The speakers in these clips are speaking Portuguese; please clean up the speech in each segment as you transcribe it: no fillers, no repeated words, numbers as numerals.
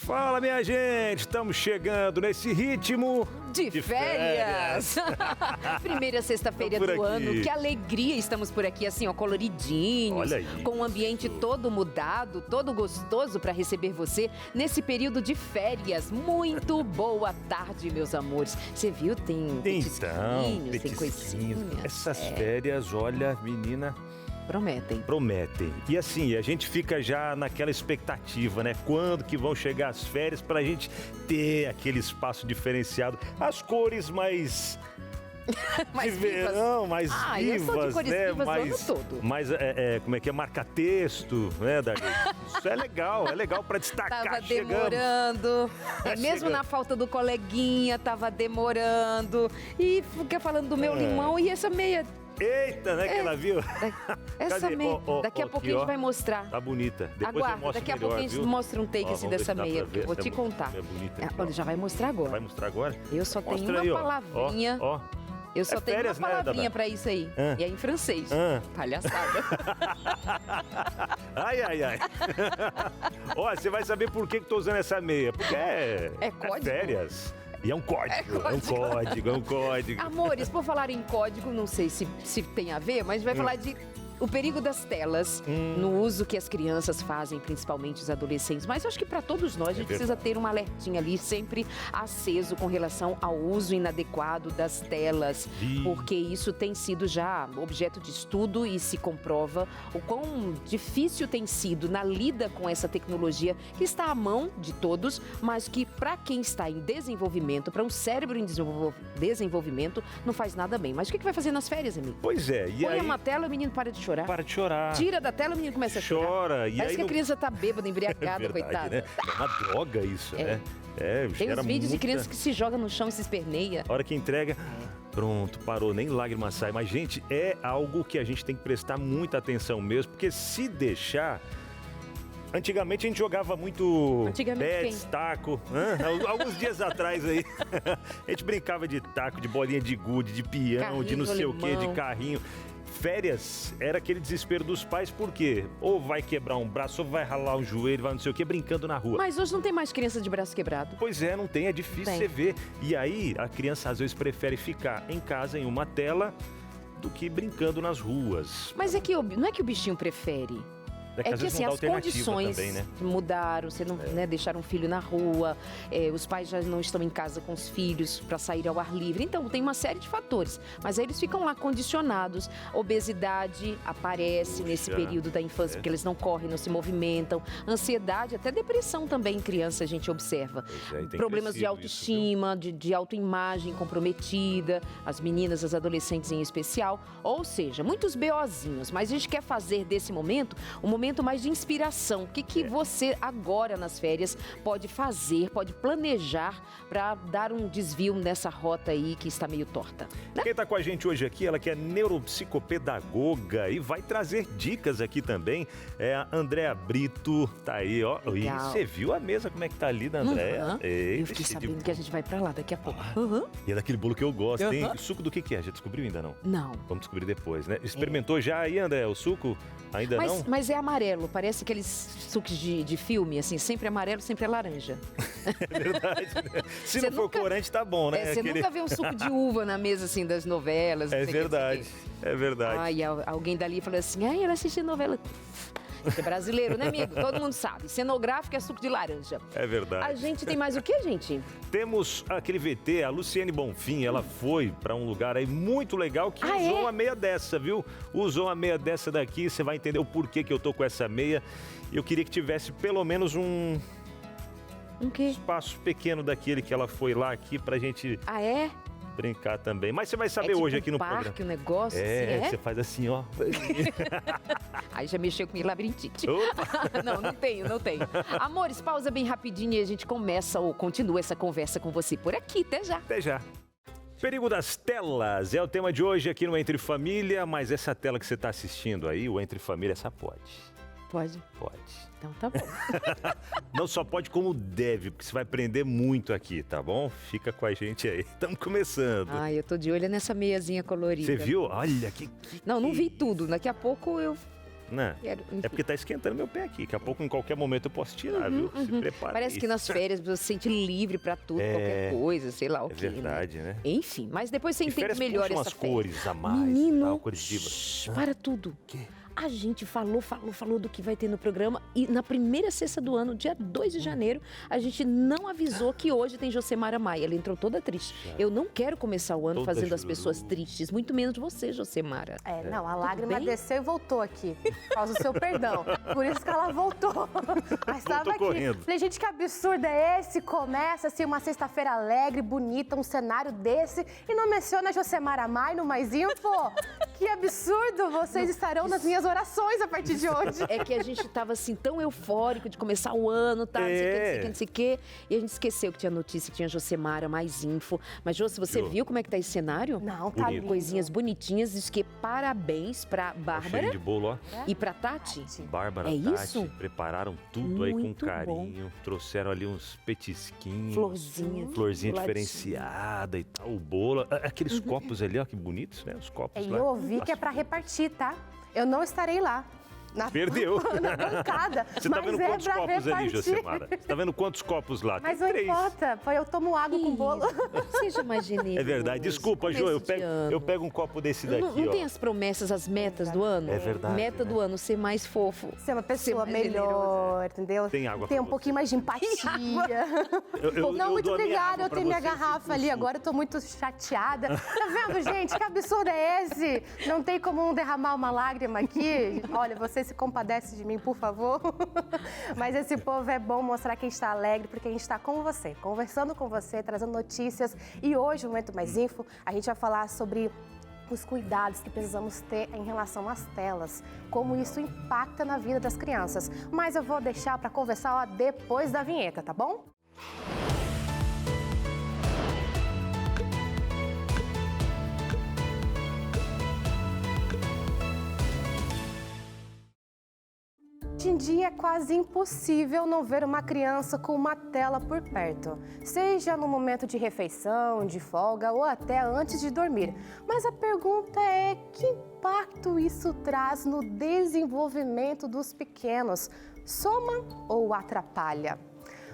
Fala, minha gente, estamos chegando nesse ritmo de férias. Primeira sexta-feira do ano, que alegria, estamos por aqui assim, ó, coloridinhos, com o ambiente todo mudado, todo gostoso para receber você nesse período de férias. Muito boa tarde, meus amores. Você viu, tem petisquinhos, tem coisinhas. Essas férias, olha, menina... Prometem. E assim, a gente fica já naquela expectativa, né? Quando que vão chegar as férias pra gente ter aquele espaço diferenciado. As cores mais mais de verão, mais vivas, eu sou de cores né? Vivas mais, o ano todo. Mais, como é que é? Marca-texto, né, Dali? Isso é legal pra destacar. Tava demorando, mesmo na falta do coleguinha, tava demorando. E fica falando do meu limão e essa meia... Eita, né, que ela viu? Essa meia, daqui a pouquinho a gente vai mostrar. Tá bonita. Depois aguarda, daqui a pouquinho a gente mostra um take assim dessa meia, que eu vou te contar. É bonita, olha, já vai mostrar agora. Vai mostrar agora? Eu só tenho uma palavrinha. Eu só tenho uma palavrinha pra isso aí. E é em francês. Palhaçada. Ai. Ó, você vai saber por que tô usando essa meia. Porque é férias. E é um código. Amores, por falar em código, não sei se tem a ver, mas vai falar de o perigo das telas no uso que as crianças fazem, principalmente os adolescentes. Mas eu acho que para todos nós, a gente precisa ter um alertinha ali sempre aceso com relação ao uso inadequado das telas, porque isso tem sido já objeto de estudo e se comprova o quão difícil tem sido na lida com essa tecnologia que está à mão de todos, mas que para quem está em desenvolvimento, para um cérebro em desenvolvimento, não faz nada bem. Mas o que vai fazer nas férias, amigo? Pois é. E põe uma tela, o menino para de chorar. Para de chorar. Tira da tela, o menino começa a chorar. Chora. Parece que a criança tá bêbada, embriagada, coitada. Né? É uma droga isso, né? Tem os vídeos de crianças que se jogam no chão e se esperneia. A hora que entrega... Pronto, parou, nem lágrima sai. Mas, gente, é algo que a gente tem que prestar muita atenção mesmo, porque se deixar... Antigamente a gente jogava muito pets, taco, alguns dias atrás aí, a gente brincava de taco, de bolinha de gude, de peão, carrinho, de não sei o que, de carrinho. Férias era aquele desespero dos pais, por quê? Ou vai quebrar um braço, ou vai ralar um joelho, vai não sei o que, brincando na rua. Mas hoje não tem mais criança de braço quebrado. Pois é, não tem, é difícil você ver. E aí a criança às vezes prefere ficar em casa, em uma tela, do que brincando nas ruas. Mas não é que o bichinho prefere. É que assim, as condições também, né? Mudaram, você não deixar um filho na rua, os pais já não estão em casa com os filhos para sair ao ar livre. Então, tem uma série de fatores. Mas aí eles ficam lá condicionados. Obesidade aparece nesse período da infância, porque eles não correm, não se movimentam. Ansiedade, até depressão também em criança a gente observa. Problemas de autoestima, de autoimagem comprometida, as meninas, as adolescentes em especial. Ou seja, muitos BOzinhos. Mas a gente quer fazer desse momento um momento mais de inspiração. O que você agora nas férias pode fazer, pode planejar para dar um desvio nessa rota aí que está meio torta, né? Quem está com a gente hoje aqui, ela que é neuropsicopedagoga e vai trazer dicas aqui também, é a Andréa Brito, tá aí, ó. E você viu a mesa como é que tá ali da Andréa? Eu fiquei sabendo que a gente vai para lá daqui a pouco. E é daquele bolo que eu gosto, hein? O suco do que é? Já descobriu ainda não? Não. Vamos descobrir depois, né? Experimentou já aí, André, o suco? Ainda não? Mas é amarelo, parece aqueles sucos de filme, assim, sempre amarelo, sempre é laranja. É verdade, né? Se não for corante, tá bom, né? Você nunca vê um suco de uva na mesa, assim, das novelas. É verdade, é verdade. Ai, alguém dali falou assim, ela assiste novela... É brasileiro, né, amigo? Todo mundo sabe. Cenográfico é suco de laranja. É verdade. A gente tem mais o que, gente? Temos aquele VT, a Luciane Bonfim, ela foi pra um lugar aí muito legal que usou uma meia dessa, viu? Usou uma meia dessa daqui, você vai entender o porquê que eu tô com essa meia. Eu queria que tivesse pelo menos um espaço pequeno daquele que ela foi lá aqui pra gente... brincar também. Mas você vai saber tipo hoje aqui no programa. O negócio, você faz assim, ó. Aí já mexeu com labirintite. Não tenho. Amores, pausa bem rapidinho e a gente começa ou continua essa conversa com você por aqui. Até já. Até já. Perigo das telas é o tema de hoje aqui no Entre Família, mas essa tela que você está assistindo aí, o Entre Família, essa pode. Pode? Pode. Então tá bom. Não só pode, como deve, porque você vai aprender muito aqui, tá bom? Fica com a gente aí. Estamos começando. Eu tô de olho nessa meiazinha colorida. Você viu? Olha que... Não vi tudo. Daqui a pouco eu Né? É porque tá esquentando meu pé aqui. Daqui a pouco, em qualquer momento, eu posso tirar, viu? Se prepara. Parece que nas férias você se sente livre pra tudo, qualquer coisa, sei lá o quê. É verdade, né? Enfim, mas depois você entende melhor essa umas cores a mais, Menino, cores vivas. Para tudo. O quê? A gente falou do que vai ter no programa e na primeira sexta do ano, dia 2 de janeiro, a gente não avisou que hoje tem Josemara Maia. Ela entrou toda triste. Eu não quero começar o ano fazendo as pessoas tristes, muito menos você, Josemara. Não, a lágrima desceu e voltou aqui, por causa do seu perdão. Por isso que ela voltou. Mas estava aqui. Correndo. Falei, gente, que absurdo é esse? Começa assim uma sexta-feira alegre, bonita, um cenário desse e não menciona Josemara Maia no Mais Info? Que absurdo! Vocês estarão nas minhas orações a partir de hoje. É que a gente tava assim tão eufórico de começar o ano, tá? Não sei o que. E a gente esqueceu que tinha notícia, que tinha Josemara, Mais Info. Mas, Jô, se você viu como é que tá esse cenário? Não, tá lindo. Coisinhas bonitinhas. Diz que parabéns pra Bárbara. Cheirinho de bolo, ó. E pra Tati. Bárbara, Tati. Isso? Prepararam tudo aí com carinho. Bom. Trouxeram ali uns petisquinhos. Florzinha diferenciada e tal. O bolo. Aqueles copos ali, ó, que bonitos, né? Os copos lá. Eu ouvi que é pra repartir, tá? Eu não estarei lá. Perdeu. Na bancada. Você tá vendo quantos copos ali, Josemara? Você tá vendo quantos copos lá? Mas não importa. Eu tomo água com bolo. Seja mais generoso. É verdade. Desculpa, Jô. Eu pego um copo desse daqui, não tem as promessas, as metas do ano? É verdade. Meta do ano, ser mais fofo. Ser uma pessoa melhor, entendeu? Tem água ter um pouquinho mais de empatia. Não, muito obrigada. Eu tenho minha garrafa ali. Agora eu tô muito chateada. Tá vendo, gente? Que absurdo é esse? Não tem como não derramar uma lágrima aqui? Olha, você se compadece de mim, por favor. Mas esse povo é bom mostrar que está alegre, porque a gente está com você, conversando com você, trazendo notícias. E hoje, no Momento Mais Info, a gente vai falar sobre os cuidados que precisamos ter em relação às telas, como isso impacta na vida das crianças. Mas eu vou deixar para conversar depois da vinheta, tá bom? Hoje em dia é quase impossível não ver uma criança com uma tela por perto, seja no momento de refeição, de folga ou até antes de dormir. Mas a pergunta é: que impacto isso traz no desenvolvimento dos pequenos? Soma ou atrapalha?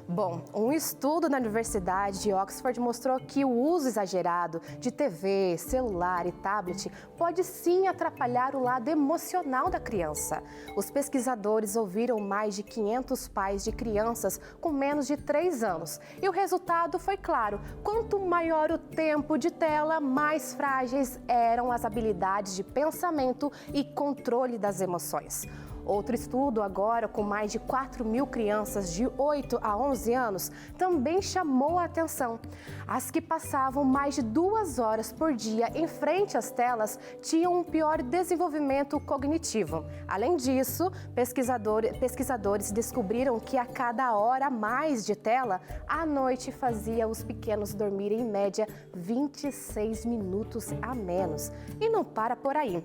Bom, um estudo na Universidade de Oxford mostrou que o uso exagerado de TV, celular e tablet pode sim atrapalhar o lado emocional da criança. Os pesquisadores ouviram mais de 500 pais de crianças com menos de 3 anos. E o resultado foi claro: quanto maior o tempo de tela, mais frágeis eram as habilidades de pensamento e controle das emoções. Outro estudo agora, com mais de 4.000 crianças de 8 a 11 anos, também chamou a atenção. As que passavam mais de 2 horas por dia em frente às telas tinham um pior desenvolvimento cognitivo. Além disso, pesquisadores descobriram que a cada hora a mais de tela, à noite fazia os pequenos dormirem em média 26 minutos a menos. E não para por aí.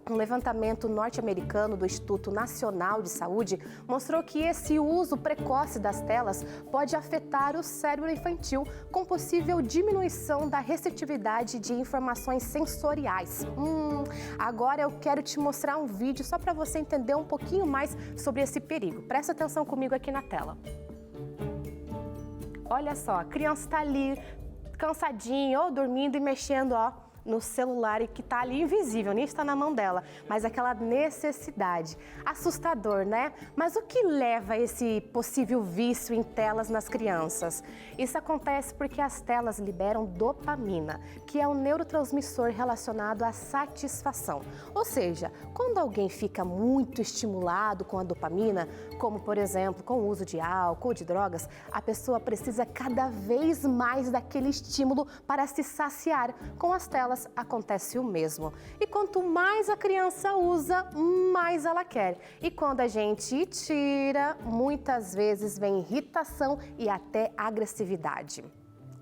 Um levantamento norte-americano do Instituto Nacional de Saúde mostrou que esse uso precoce das telas pode afetar o cérebro infantil, com possível diminuição da receptividade de informações sensoriais. Agora eu quero te mostrar um vídeo só para você entender um pouquinho mais sobre esse perigo. Presta atenção comigo aqui na tela. Olha só, a criança está ali cansadinha ou dormindo e mexendo, no celular e que está ali invisível, nem está na mão dela, mas aquela necessidade. Assustador, né? Mas o que leva a esse possível vício em telas nas crianças? Isso acontece porque as telas liberam dopamina, que é um neurotransmissor relacionado à satisfação. Ou seja, quando alguém fica muito estimulado com a dopamina, como por exemplo com o uso de álcool ou de drogas, a pessoa precisa cada vez mais daquele estímulo para se saciar. Com as telas acontece o mesmo. E quanto mais a criança usa, mais ela quer. E quando a gente tira, muitas vezes vem irritação e até agressividade.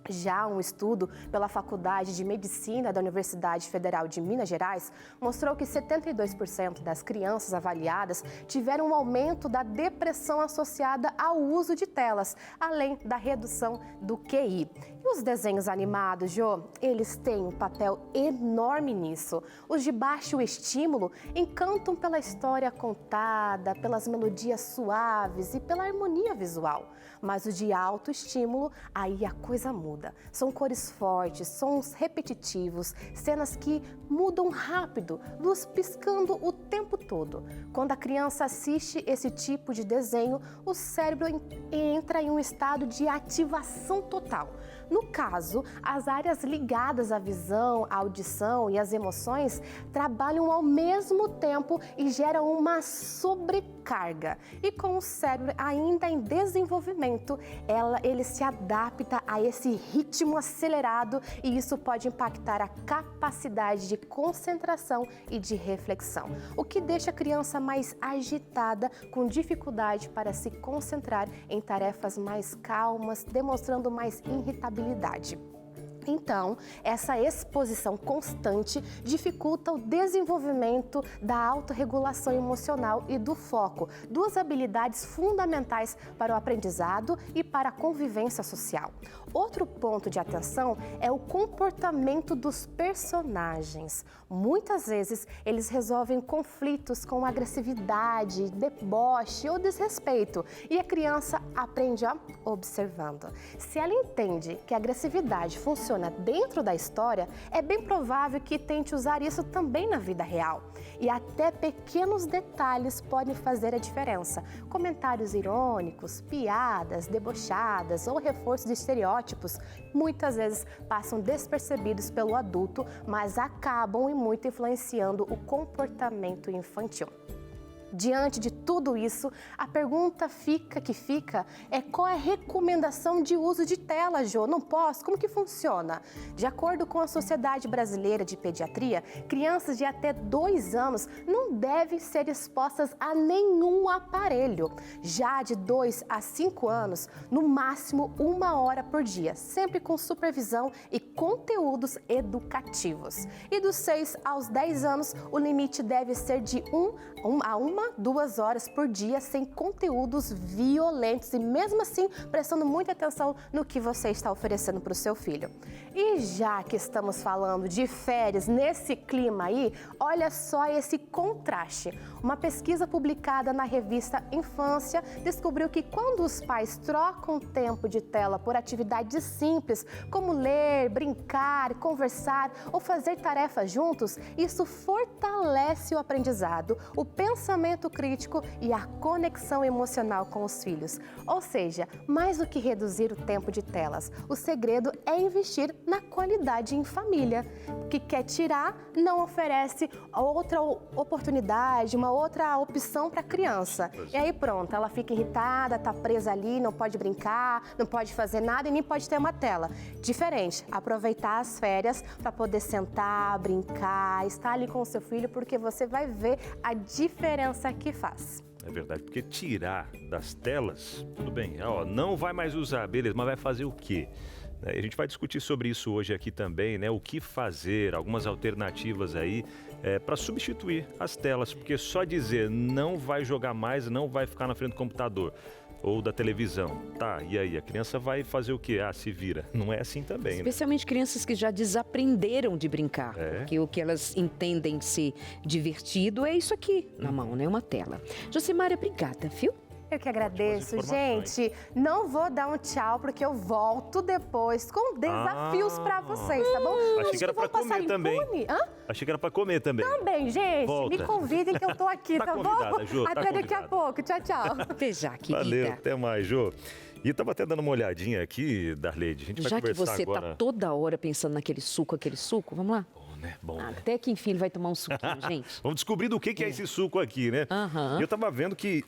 Já um estudo pela Faculdade de Medicina da Universidade Federal de Minas Gerais mostrou que 72% das crianças avaliadas tiveram um aumento da depressão associada ao uso de telas, além da redução do QI. E os desenhos animados, Jô, eles têm um papel enorme nisso. Os de baixo estímulo encantam pela história contada, pelas melodias suaves e pela harmonia visual. Mas os de alto estímulo, aí a coisa muda. São cores fortes, sons repetitivos, cenas que mudam rápido, luz piscando o tempo todo. Quando a criança assiste esse tipo de desenho, o cérebro entra em um estado de ativação total. No caso, as áreas ligadas à visão, à audição e às emoções trabalham ao mesmo tempo e geram uma sobrecarga. E com o cérebro ainda em desenvolvimento, ele se adapta a esse ritmo acelerado e isso pode impactar a capacidade de concentração e de reflexão, o que deixa a criança mais agitada, com dificuldade para se concentrar em tarefas mais calmas, demonstrando mais irritabilidade. Então, essa exposição constante dificulta o desenvolvimento da autorregulação emocional e do foco, duas habilidades fundamentais para o aprendizado e para a convivência social. Outro ponto de atenção é o comportamento dos personagens. Muitas vezes, eles resolvem conflitos com agressividade, deboche ou desrespeito, e a criança aprende observando. Se ela entende que a agressividade funciona dentro da história, é bem provável que tente usar isso também na vida real. E até pequenos detalhes podem fazer a diferença. Comentários irônicos, piadas, debochadas ou reforços de estereótipos muitas vezes passam despercebidos pelo adulto, mas acabam e muito influenciando o comportamento infantil. Diante de tudo isso, a pergunta fica é qual é a recomendação de uso de tela, Jô? Não posso? Como que funciona? De acordo com a Sociedade Brasileira de Pediatria, crianças de até 2 anos não devem ser expostas a nenhum aparelho. Já de 2 a 5 anos, no máximo 1 hora por dia, sempre com supervisão e conteúdos educativos. E dos 6 aos 10 anos, o limite deve ser de 1 a 2 horas por dia sem conteúdos violentos e mesmo assim prestando muita atenção no que você está oferecendo para o seu filho. E já que estamos falando de férias nesse clima aí, olha só esse contraste. Uma pesquisa publicada na revista Infância descobriu que quando os pais trocam tempo de tela por atividades simples, como ler, brincar, conversar ou fazer tarefas juntos, isso fortalece o aprendizado, o pensamento crítico e a conexão emocional com os filhos. Ou seja, mais do que reduzir o tempo de telas, o segredo é investir na qualidade em família. O que quer tirar não oferece outra oportunidade, uma outra opção para a criança. E aí pronto, ela fica irritada, está presa ali, não pode brincar, não pode fazer nada e nem pode ter uma tela. Diferente, aproveitar as férias para poder sentar, brincar, estar ali com o seu filho, porque você vai ver a diferença que faz. É verdade, porque tirar das telas, tudo bem, não vai mais usar, beleza, mas vai fazer o quê? A gente vai discutir sobre isso hoje aqui também, né? O que fazer, algumas alternativas aí para substituir as telas, porque só dizer não vai jogar mais, não vai ficar na frente do computador ou da televisão. Tá, e aí? A criança vai fazer o quê? Se vira. Não é assim também, especialmente, né? Crianças que já desaprenderam de brincar. Porque o que elas entendem ser divertido é isso aqui na mão, né? Uma tela. Josimária, obrigada, viu? Eu que agradeço, gente. Não vou dar um tchau, porque eu volto depois com desafios pra vocês, tá bom? Achei que era pra comer também. Achei que era pra comer também. Também, gente. Volta. Me convidem que eu tô aqui, tá bom? Jô, até daqui a pouco. Tchau, tchau. Até já, querida. Valeu, até mais, Jô. E eu tava até dando uma olhadinha aqui, Darleide. A gente vai conversar agora. Já que você tá toda hora pensando naquele suco, vamos lá? Bom, né? Até que enfim ele vai tomar um suquinho, gente. Vamos descobrir do que é esse suco aqui, né? E eu tava vendo que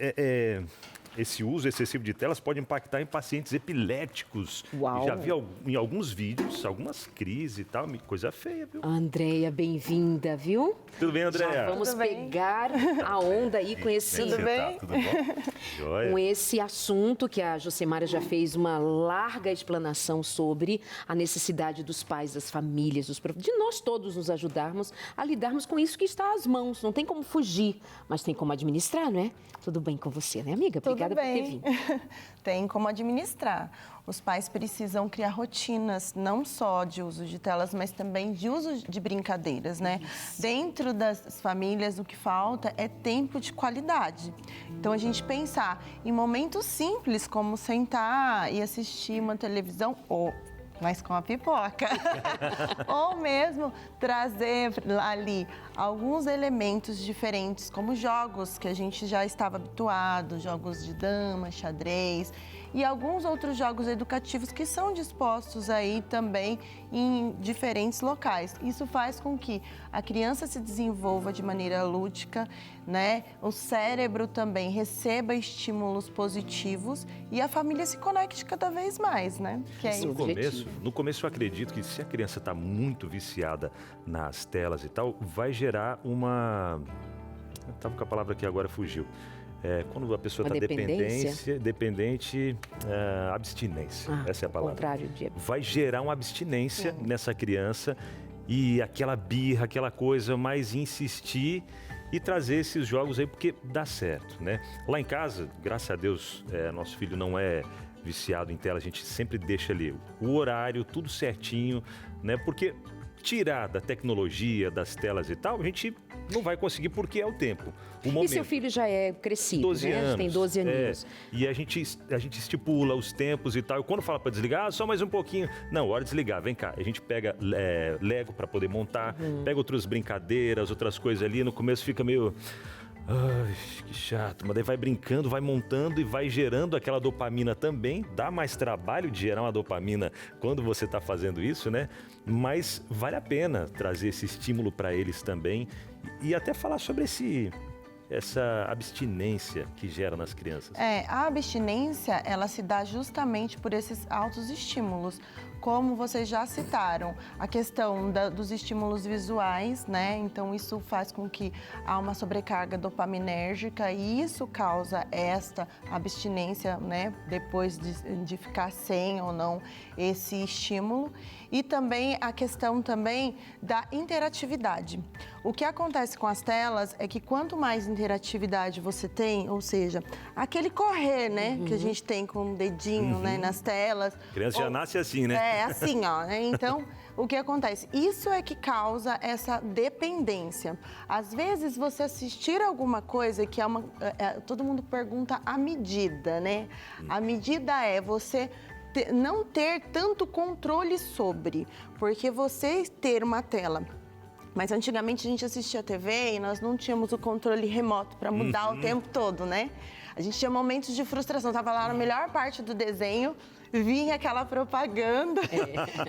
esse uso excessivo de telas pode impactar em pacientes epiléticos. Uau. Já vi em alguns vídeos, algumas crises e tal, coisa feia, viu? Andréia, bem-vinda, viu? Tudo bem, Andréia? Já vamos pegar a onda aí com esse... Tudo bem? Tudo bom? Joia. Com esse assunto que a Josemara já fez uma larga explanação sobre a necessidade dos pais, das famílias, de nós todos nos ajudarmos a lidarmos com isso que está às mãos. Não tem como fugir, mas tem como administrar, não é? Tudo bem com você, né, amiga? Obrigada por ter vindo. Tem como administrar. Os pais precisam criar rotinas, não só de uso de telas, mas também de uso de brincadeiras, né? Isso. Dentro das famílias, o que falta é tempo de qualidade. Então, a gente pensar em momentos simples, como sentar e assistir uma televisão mas com a pipoca. Ou mesmo trazer ali alguns elementos diferentes, como jogos que a gente já estava habituado, jogos de dama, xadrez e alguns outros jogos educativos que são dispostos aí também em diferentes locais. Isso faz com que a criança se desenvolva de maneira lúdica, né? O cérebro também receba estímulos positivos e a família se conecte cada vez mais, né? Que é no começo eu acredito que se a criança está muito viciada nas telas e tal, vai gerar uma... Eu estava com a palavra que agora fugiu. Quando a pessoa está dependente, abstinência. Essa é a palavra. Contrário de... Vai gerar uma abstinência nessa criança e aquela birra, aquela coisa, mais insistir e trazer esses jogos aí, porque dá certo, né? Lá em casa, graças a Deus, nosso filho não é viciado em tela, a gente sempre deixa ali o horário, tudo certinho, né? Porque tirar da tecnologia, das telas e tal, a gente não vai conseguir porque é o tempo. O momento. E seu filho já é crescido, 12 né? anos, Tem 12 aninhos. E a gente estipula os tempos e tal. E quando fala para desligar, só mais um pouquinho. Não, hora de desligar, vem cá. A gente pega Lego para poder montar, pega outras brincadeiras, outras coisas ali. No começo fica meio... Ai, que chato, mas daí vai brincando, vai montando e vai gerando aquela dopamina também. Dá mais trabalho de gerar uma dopamina quando você está fazendo isso, né? Mas vale a pena trazer esse estímulo para eles também e até falar sobre essa abstinência que gera nas crianças. A abstinência, ela se dá justamente por esses altos estímulos. Como vocês já citaram, a questão dos estímulos visuais, né? Então, isso faz com que há uma sobrecarga dopaminérgica e isso causa esta abstinência, né? Depois de ficar sem ou não esse estímulo. E também a questão também da interatividade. O que acontece com as telas é que quanto mais interatividade você tem, ou seja, aquele correr, né? Que a gente tem com o dedinho, né? Nas telas. A criança já nasce assim, né? Assim, ó. Né? Então, o que acontece? Isso é que causa essa dependência. Às vezes, você assistir alguma coisa que todo mundo pergunta a medida, né? A medida é você não ter tanto controle sobre, porque você ter uma tela. Mas antigamente a gente assistia a TV e nós não tínhamos o controle remoto para mudar o tempo todo, né? A gente tinha momentos de frustração, tava lá na melhor parte do desenho, vinha aquela propaganda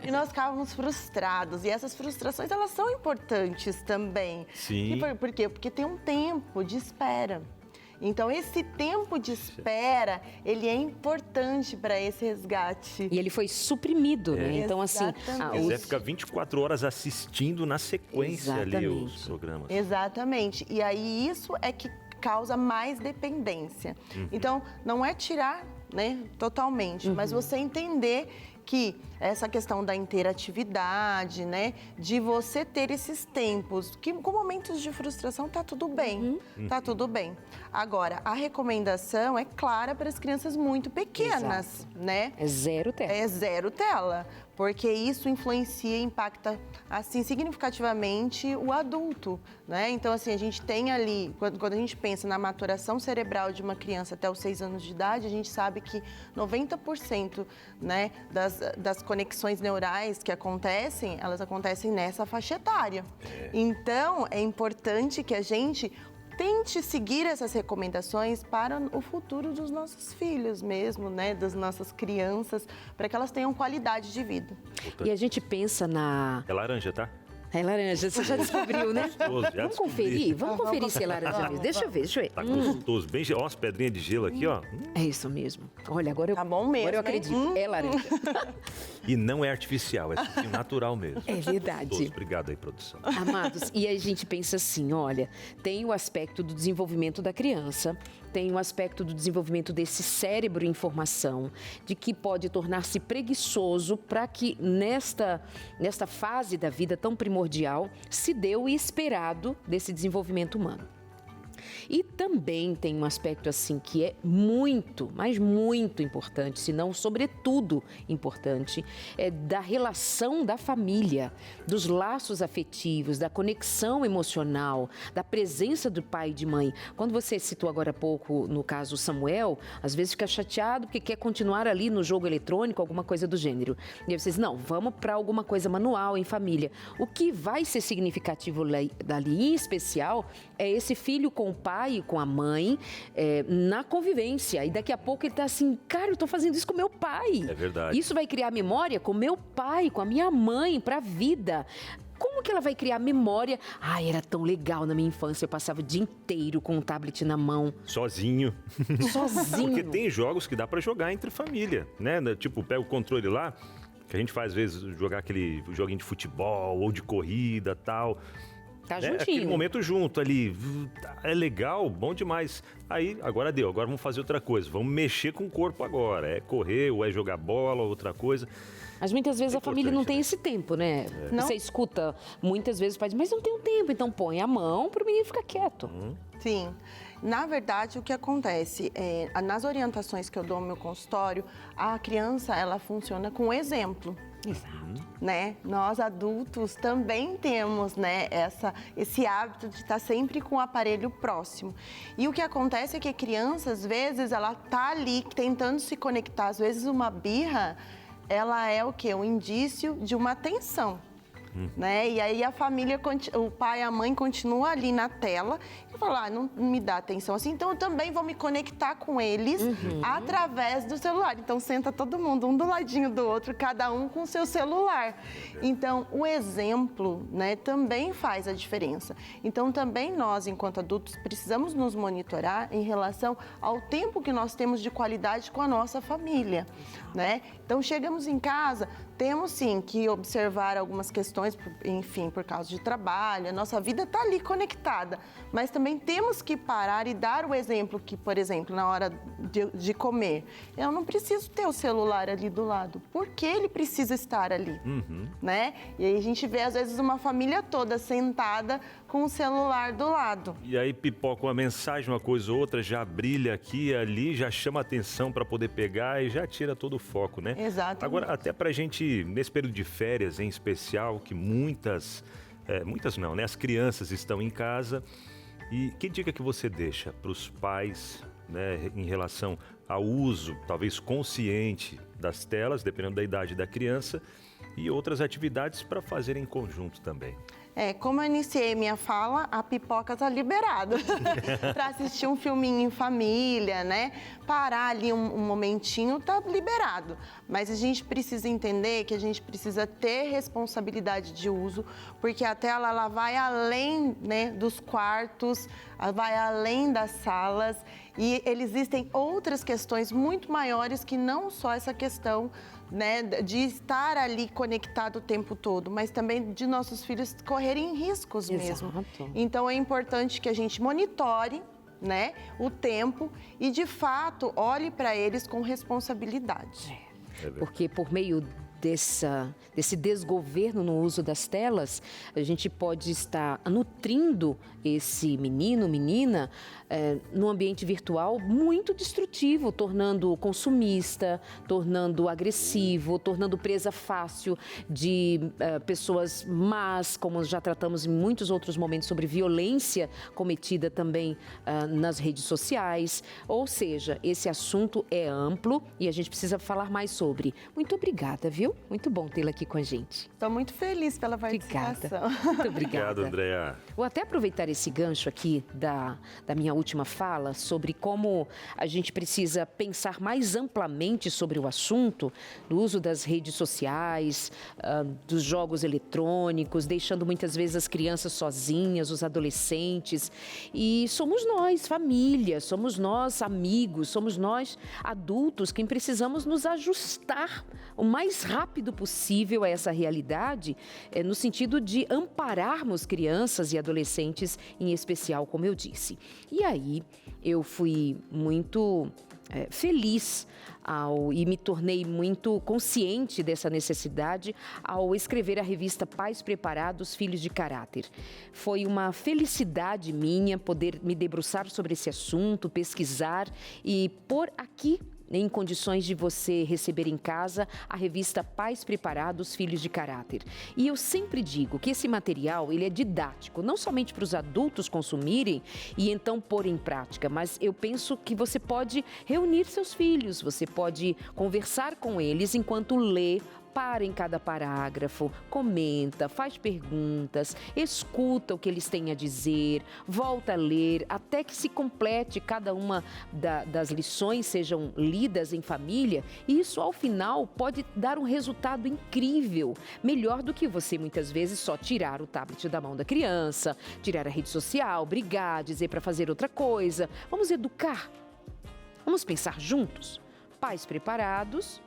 e nós ficávamos frustrados. E essas frustrações, elas são importantes também. Sim. E por quê? Porque tem um tempo de espera. Então, esse tempo de espera, ele é importante para esse resgate. E ele foi suprimido, né? Então, assim... Você fica 24 horas assistindo na sequência ali os programas. Exatamente. E aí, isso é que causa mais dependência. Então, não é tirar, né, totalmente, mas você entender que essa questão da interatividade, né, de você ter esses tempos, que com momentos de frustração tá tudo bem, tá tudo bem. Agora, a recomendação é clara para as crianças muito pequenas, né? É zero tela. É zero tela, porque isso influencia e impacta, assim, significativamente o adulto, né? Então, assim, a gente tem ali, quando a gente pensa na maturação cerebral de uma criança até os 6 anos de idade, a gente sabe que 90%, né, das conexões neurais que acontecem, elas acontecem nessa faixa etária. Então, é importante que a gente tente seguir essas recomendações para o futuro dos nossos filhos mesmo, né? Das nossas crianças, para que elas tenham qualidade de vida. E a gente pensa na... É laranja, tá? É laranja, você já descobriu, né? Gostoso, já Vamos conferir? Vamos conferir se é laranja mesmo. Deixa eu ver. Tá gostoso. Bem, ó, as pedrinhas de gelo aqui, ó. É isso mesmo. Olha, agora Tá bom mesmo, agora eu acredito. É laranja. E não é artificial, é suquinho natural mesmo. É verdade. Gostoso. Obrigado aí, produção. Amados, e a gente pensa assim, olha, tem o aspecto do desenvolvimento da criança, tem o aspecto do desenvolvimento desse cérebro em formação, de que pode tornar-se preguiçoso para que nesta fase da vida tão primordial se dê o esperado desse desenvolvimento humano. E também tem um aspecto assim que é muito, mas muito importante, se não sobretudo importante, é da relação da família, dos laços afetivos, da conexão emocional, da presença do pai e de mãe. Quando você citou agora há pouco, no caso Samuel, às vezes fica chateado porque quer continuar ali no jogo eletrônico, alguma coisa do gênero. E aí vocês, não, vamos para alguma coisa manual, em família. O que vai ser significativo dali, em especial, é esse filho com o pai e com a mãe na convivência. E daqui a pouco ele tá assim, cara, eu tô fazendo isso com meu pai. É verdade. Isso vai criar memória com meu pai, com a minha mãe, pra vida. Como que ela vai criar memória? Ai, era tão legal na minha infância, eu passava o dia inteiro com um tablet na mão. Sozinho. Sozinho. Porque tem jogos que dá pra jogar entre família, né? Tipo, pega o controle lá, que a gente faz às vezes jogar aquele joguinho de futebol ou de corrida, tal. Tá juntinho. Aquele momento junto ali, é legal, bom demais. Aí, agora deu, agora vamos fazer outra coisa, vamos mexer com o corpo agora, é correr ou é jogar bola ou outra coisa. Mas muitas vezes a família não tem esse tempo, né? Não? Você escuta muitas vezes o pai diz, mas não tenho tempo, então põe a mão pro menino ficar quieto. Sim. Na verdade, o que acontece, nas orientações que eu dou no meu consultório, a criança, ela funciona com exemplo. Exato. Né? Nós adultos também temos, né, esse hábito de estar sempre com o aparelho próximo. E o que acontece é que a criança, às vezes, ela tá ali tentando se conectar. Às vezes, uma birra, ela é o quê? Um indício de uma tensão. Né? E aí a família, o pai e a mãe continuam ali na tela e falam, não me dá atenção assim, então eu também vou me conectar com eles através do celular. Então senta todo mundo, um do ladinho do outro, cada um com o seu celular. Então o exemplo, né, também faz a diferença. Então também nós, enquanto adultos, precisamos nos monitorar em relação ao tempo que nós temos de qualidade com a nossa família. Né? Então chegamos em casa, temos sim que observar algumas questões, enfim, por causa de trabalho, a nossa vida está ali conectada, mas também temos que parar e dar o exemplo que, por exemplo, na hora de comer, eu não preciso ter o celular ali do lado, porque ele precisa estar ali, né? E aí a gente vê, às vezes, uma família toda sentada com o celular do lado. E aí pipoca uma mensagem, uma coisa ou outra, já brilha aqui e ali, já chama atenção para poder pegar e já tira todo o foco, né? Exatamente. Agora, até pra gente, nesse período de férias em especial, que muitas não, né? As crianças estão em casa. E que dica que você deixa para os pais, né, em relação ao uso, talvez consciente, das telas, dependendo da idade da criança, e outras atividades para fazer em conjunto também? Como eu iniciei minha fala, a pipoca está liberada para assistir um filminho em família, né? Parar ali um momentinho, tá liberado. Mas a gente precisa entender que a gente precisa ter responsabilidade de uso, porque a tela ela vai além, né, dos quartos, vai além das salas e existem outras questões muito maiores que não só essa questão, né, de estar ali conectado o tempo todo, mas também de nossos filhos correrem riscos mesmo. Exato. Então é importante que a gente monitore, né, o tempo e de fato olhe para eles com responsabilidade. Porque por meio desse desgoverno no uso das telas, a gente pode estar nutrindo esse menino, menina, num ambiente virtual muito destrutivo, tornando consumista, tornando agressivo, tornando presa fácil de pessoas más, como já tratamos em muitos outros momentos sobre violência cometida também nas redes sociais. Ou seja, esse assunto é amplo e a gente precisa falar mais sobre. Muito obrigada, viu? Muito bom tê-la aqui com a gente. Estou muito feliz pela participação. Obrigada. Muito obrigada. Obrigado, Andréa. Vou até aproveitar esse gancho aqui da minha última fala sobre como a gente precisa pensar mais amplamente sobre o assunto do uso das redes sociais, dos jogos eletrônicos, deixando muitas vezes as crianças sozinhas, os adolescentes. E somos nós, família, somos nós, amigos, somos nós, adultos, quem precisamos nos ajustar o mais rápido possível a essa realidade, no sentido de ampararmos crianças e adolescentes em especial, como eu disse. E aí eu fui muito feliz e me tornei muito consciente dessa necessidade ao escrever a revista Pais Preparados, Filhos de Caráter. Foi uma felicidade minha poder me debruçar sobre esse assunto, pesquisar e pôr aqui em condições de você receber em casa a revista Pais Preparados, Filhos de Caráter. E eu sempre digo que esse material ele é didático, não somente para os adultos consumirem e então pôr em prática, mas eu penso que você pode reunir seus filhos, você pode conversar com eles enquanto lê, para em cada parágrafo, comenta, faz perguntas, escuta o que eles têm a dizer, volta a ler, até que se complete cada uma das lições, sejam lidas em família, e isso ao final pode dar um resultado incrível, melhor do que você muitas vezes só tirar o tablet da mão da criança, tirar a rede social, brigar, dizer para fazer outra coisa. Vamos educar, vamos pensar juntos. Pais preparados,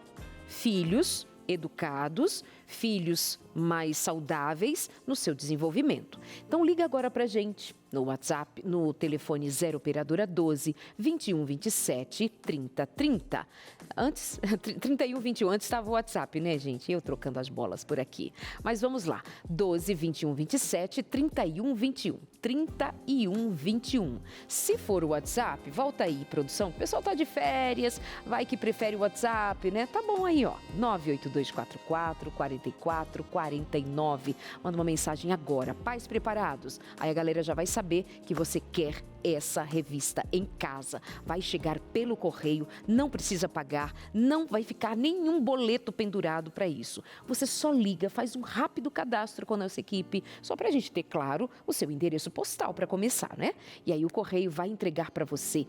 filhos educados, filhos mais saudáveis no seu desenvolvimento. Então liga agora pra gente no WhatsApp, no telefone 0 operadora 12 21 27 30 30. Antes, 31 21, antes estava o WhatsApp, né, gente? Eu trocando as bolas por aqui. Mas vamos lá, 12 21 27 31 21. 31 21. Se for o WhatsApp, volta aí, produção. O pessoal tá de férias, vai que prefere o WhatsApp, né? Tá bom aí, ó. 98244 44 49. Manda uma mensagem agora. Pais preparados. Aí a galera já vai saber que você quer essa revista em casa. Vai chegar pelo correio, não precisa pagar, não vai ficar nenhum boleto pendurado para isso. Você só liga, faz um rápido cadastro com a nossa equipe, só para a gente ter, claro, o seu endereço postal para começar, né? E aí o correio vai entregar para você.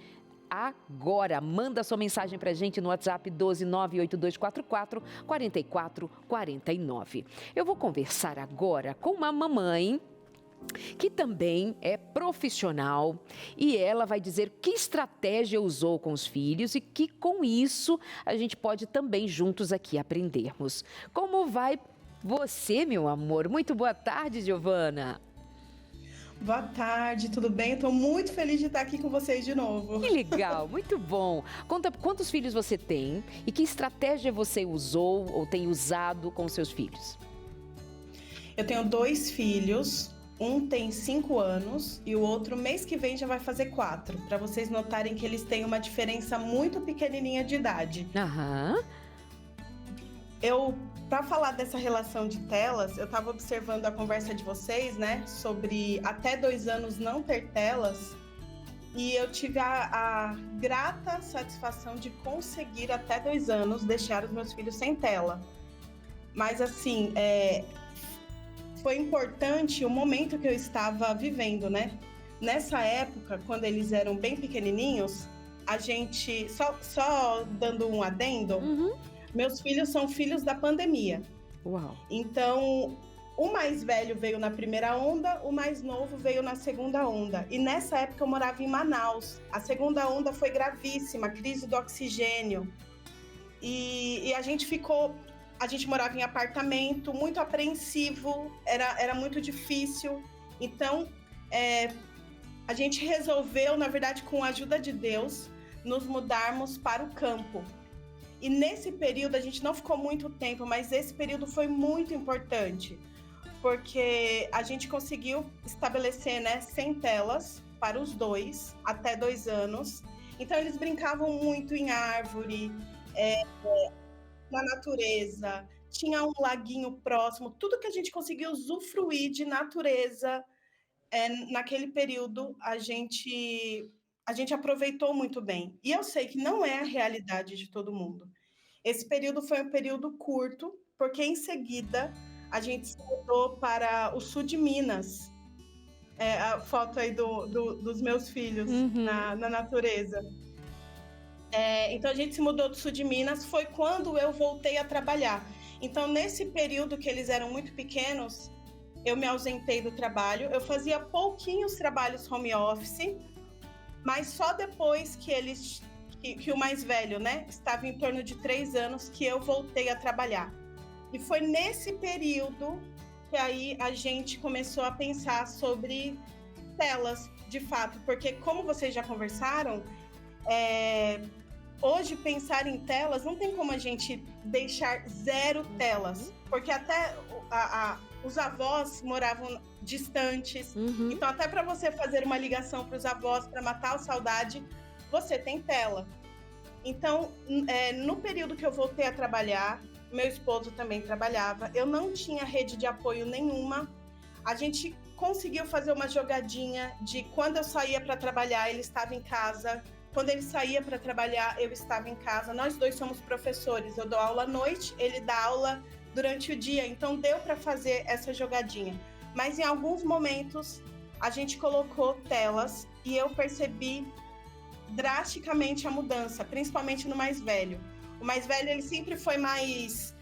Agora, manda sua mensagem pra gente no WhatsApp 1298244 4449. Eu vou conversar agora com uma mamãe que também é profissional e ela vai dizer que estratégia usou com os filhos e que com isso a gente pode também juntos aqui aprendermos. Como vai você, meu amor? Muito boa tarde, Giovana. Boa tarde, tudo bem? Estou muito feliz de estar aqui com vocês de novo. Que legal, muito bom. Conta quantos filhos você tem e que estratégia você usou ou tem usado com seus filhos? Eu tenho 2 filhos, um tem 5 anos e o outro mês que vem já vai fazer 4, para vocês notarem que eles têm uma diferença muito pequenininha de idade. Aham. Para falar dessa relação de telas, eu estava observando a conversa de vocês, né, sobre até 2 anos não ter telas, e eu tive a grata satisfação de conseguir até 2 anos deixar os meus filhos sem tela. Mas assim, foi importante o momento que eu estava vivendo, né? Nessa época, quando eles eram bem pequenininhos, a gente, só dando um adendo, meus filhos são filhos da pandemia. Uau. Então, o mais velho veio na primeira onda, o mais novo veio na segunda onda. E nessa época eu morava em Manaus. A segunda onda foi gravíssima, crise do oxigênio. E a gente morava em apartamento, muito apreensivo, era muito difícil. Então, a gente resolveu, na verdade, com a ajuda de Deus, nos mudarmos para o campo. E nesse período, a gente não ficou muito tempo, mas esse período foi muito importante, porque a gente conseguiu estabelecer, né, sem telas para os 2, até 2 anos. Então, eles brincavam muito em árvore, na natureza, tinha um laguinho próximo, tudo que a gente conseguiu usufruir de natureza, naquele período, a gente aproveitou muito bem. E eu sei que não é a realidade de todo mundo. Esse período foi um período curto, porque em seguida a gente se mudou para o sul de Minas. A foto aí dos meus filhos na natureza. Então a gente se mudou do sul de Minas, foi quando eu voltei a trabalhar. Então nesse período que eles eram muito pequenos, eu me ausentei do trabalho, eu fazia pouquinhos trabalhos home office, mas só depois que o mais velho, né, estava em torno de 3 anos, que eu voltei a trabalhar. E foi nesse período que aí a gente começou a pensar sobre telas, de fato, porque como vocês já conversaram, hoje pensar em telas, não tem como a gente deixar 0 telas, porque até os avós moravam distantes, então até para você fazer uma ligação para os avós, para matar a saudade, você tem tela. Então, no período que eu voltei a trabalhar, meu esposo também trabalhava, eu não tinha rede de apoio nenhuma, a gente conseguiu fazer uma jogadinha de quando eu saía para trabalhar, ele estava em casa, quando ele saía para trabalhar, eu estava em casa, nós dois somos professores, eu dou aula à noite, ele dá aula durante o dia, então deu para fazer essa jogadinha. Mas em alguns momentos, a gente colocou telas e eu percebi drasticamente a mudança, principalmente no mais velho. O mais velho, ele sempre foi mais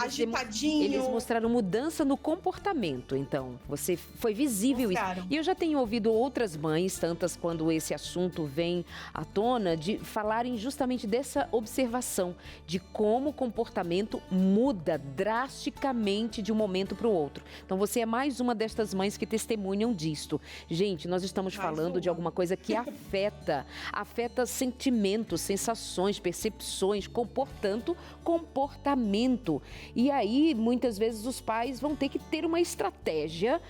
agitadinho. Eles mostraram mudança no comportamento, então. Você foi visível mostraram. Isso. E eu já tenho ouvido outras mães, tantas quando esse assunto vem à tona, de falarem justamente dessa observação, de como o comportamento muda drasticamente de um momento para o outro. Então, você é mais uma destas mães que testemunham disto. Gente, nós estamos falando de alguma coisa que afeta sentimentos, sensações, percepções, portanto, comportamento. E aí, muitas vezes, os pais vão ter que ter uma estratégia.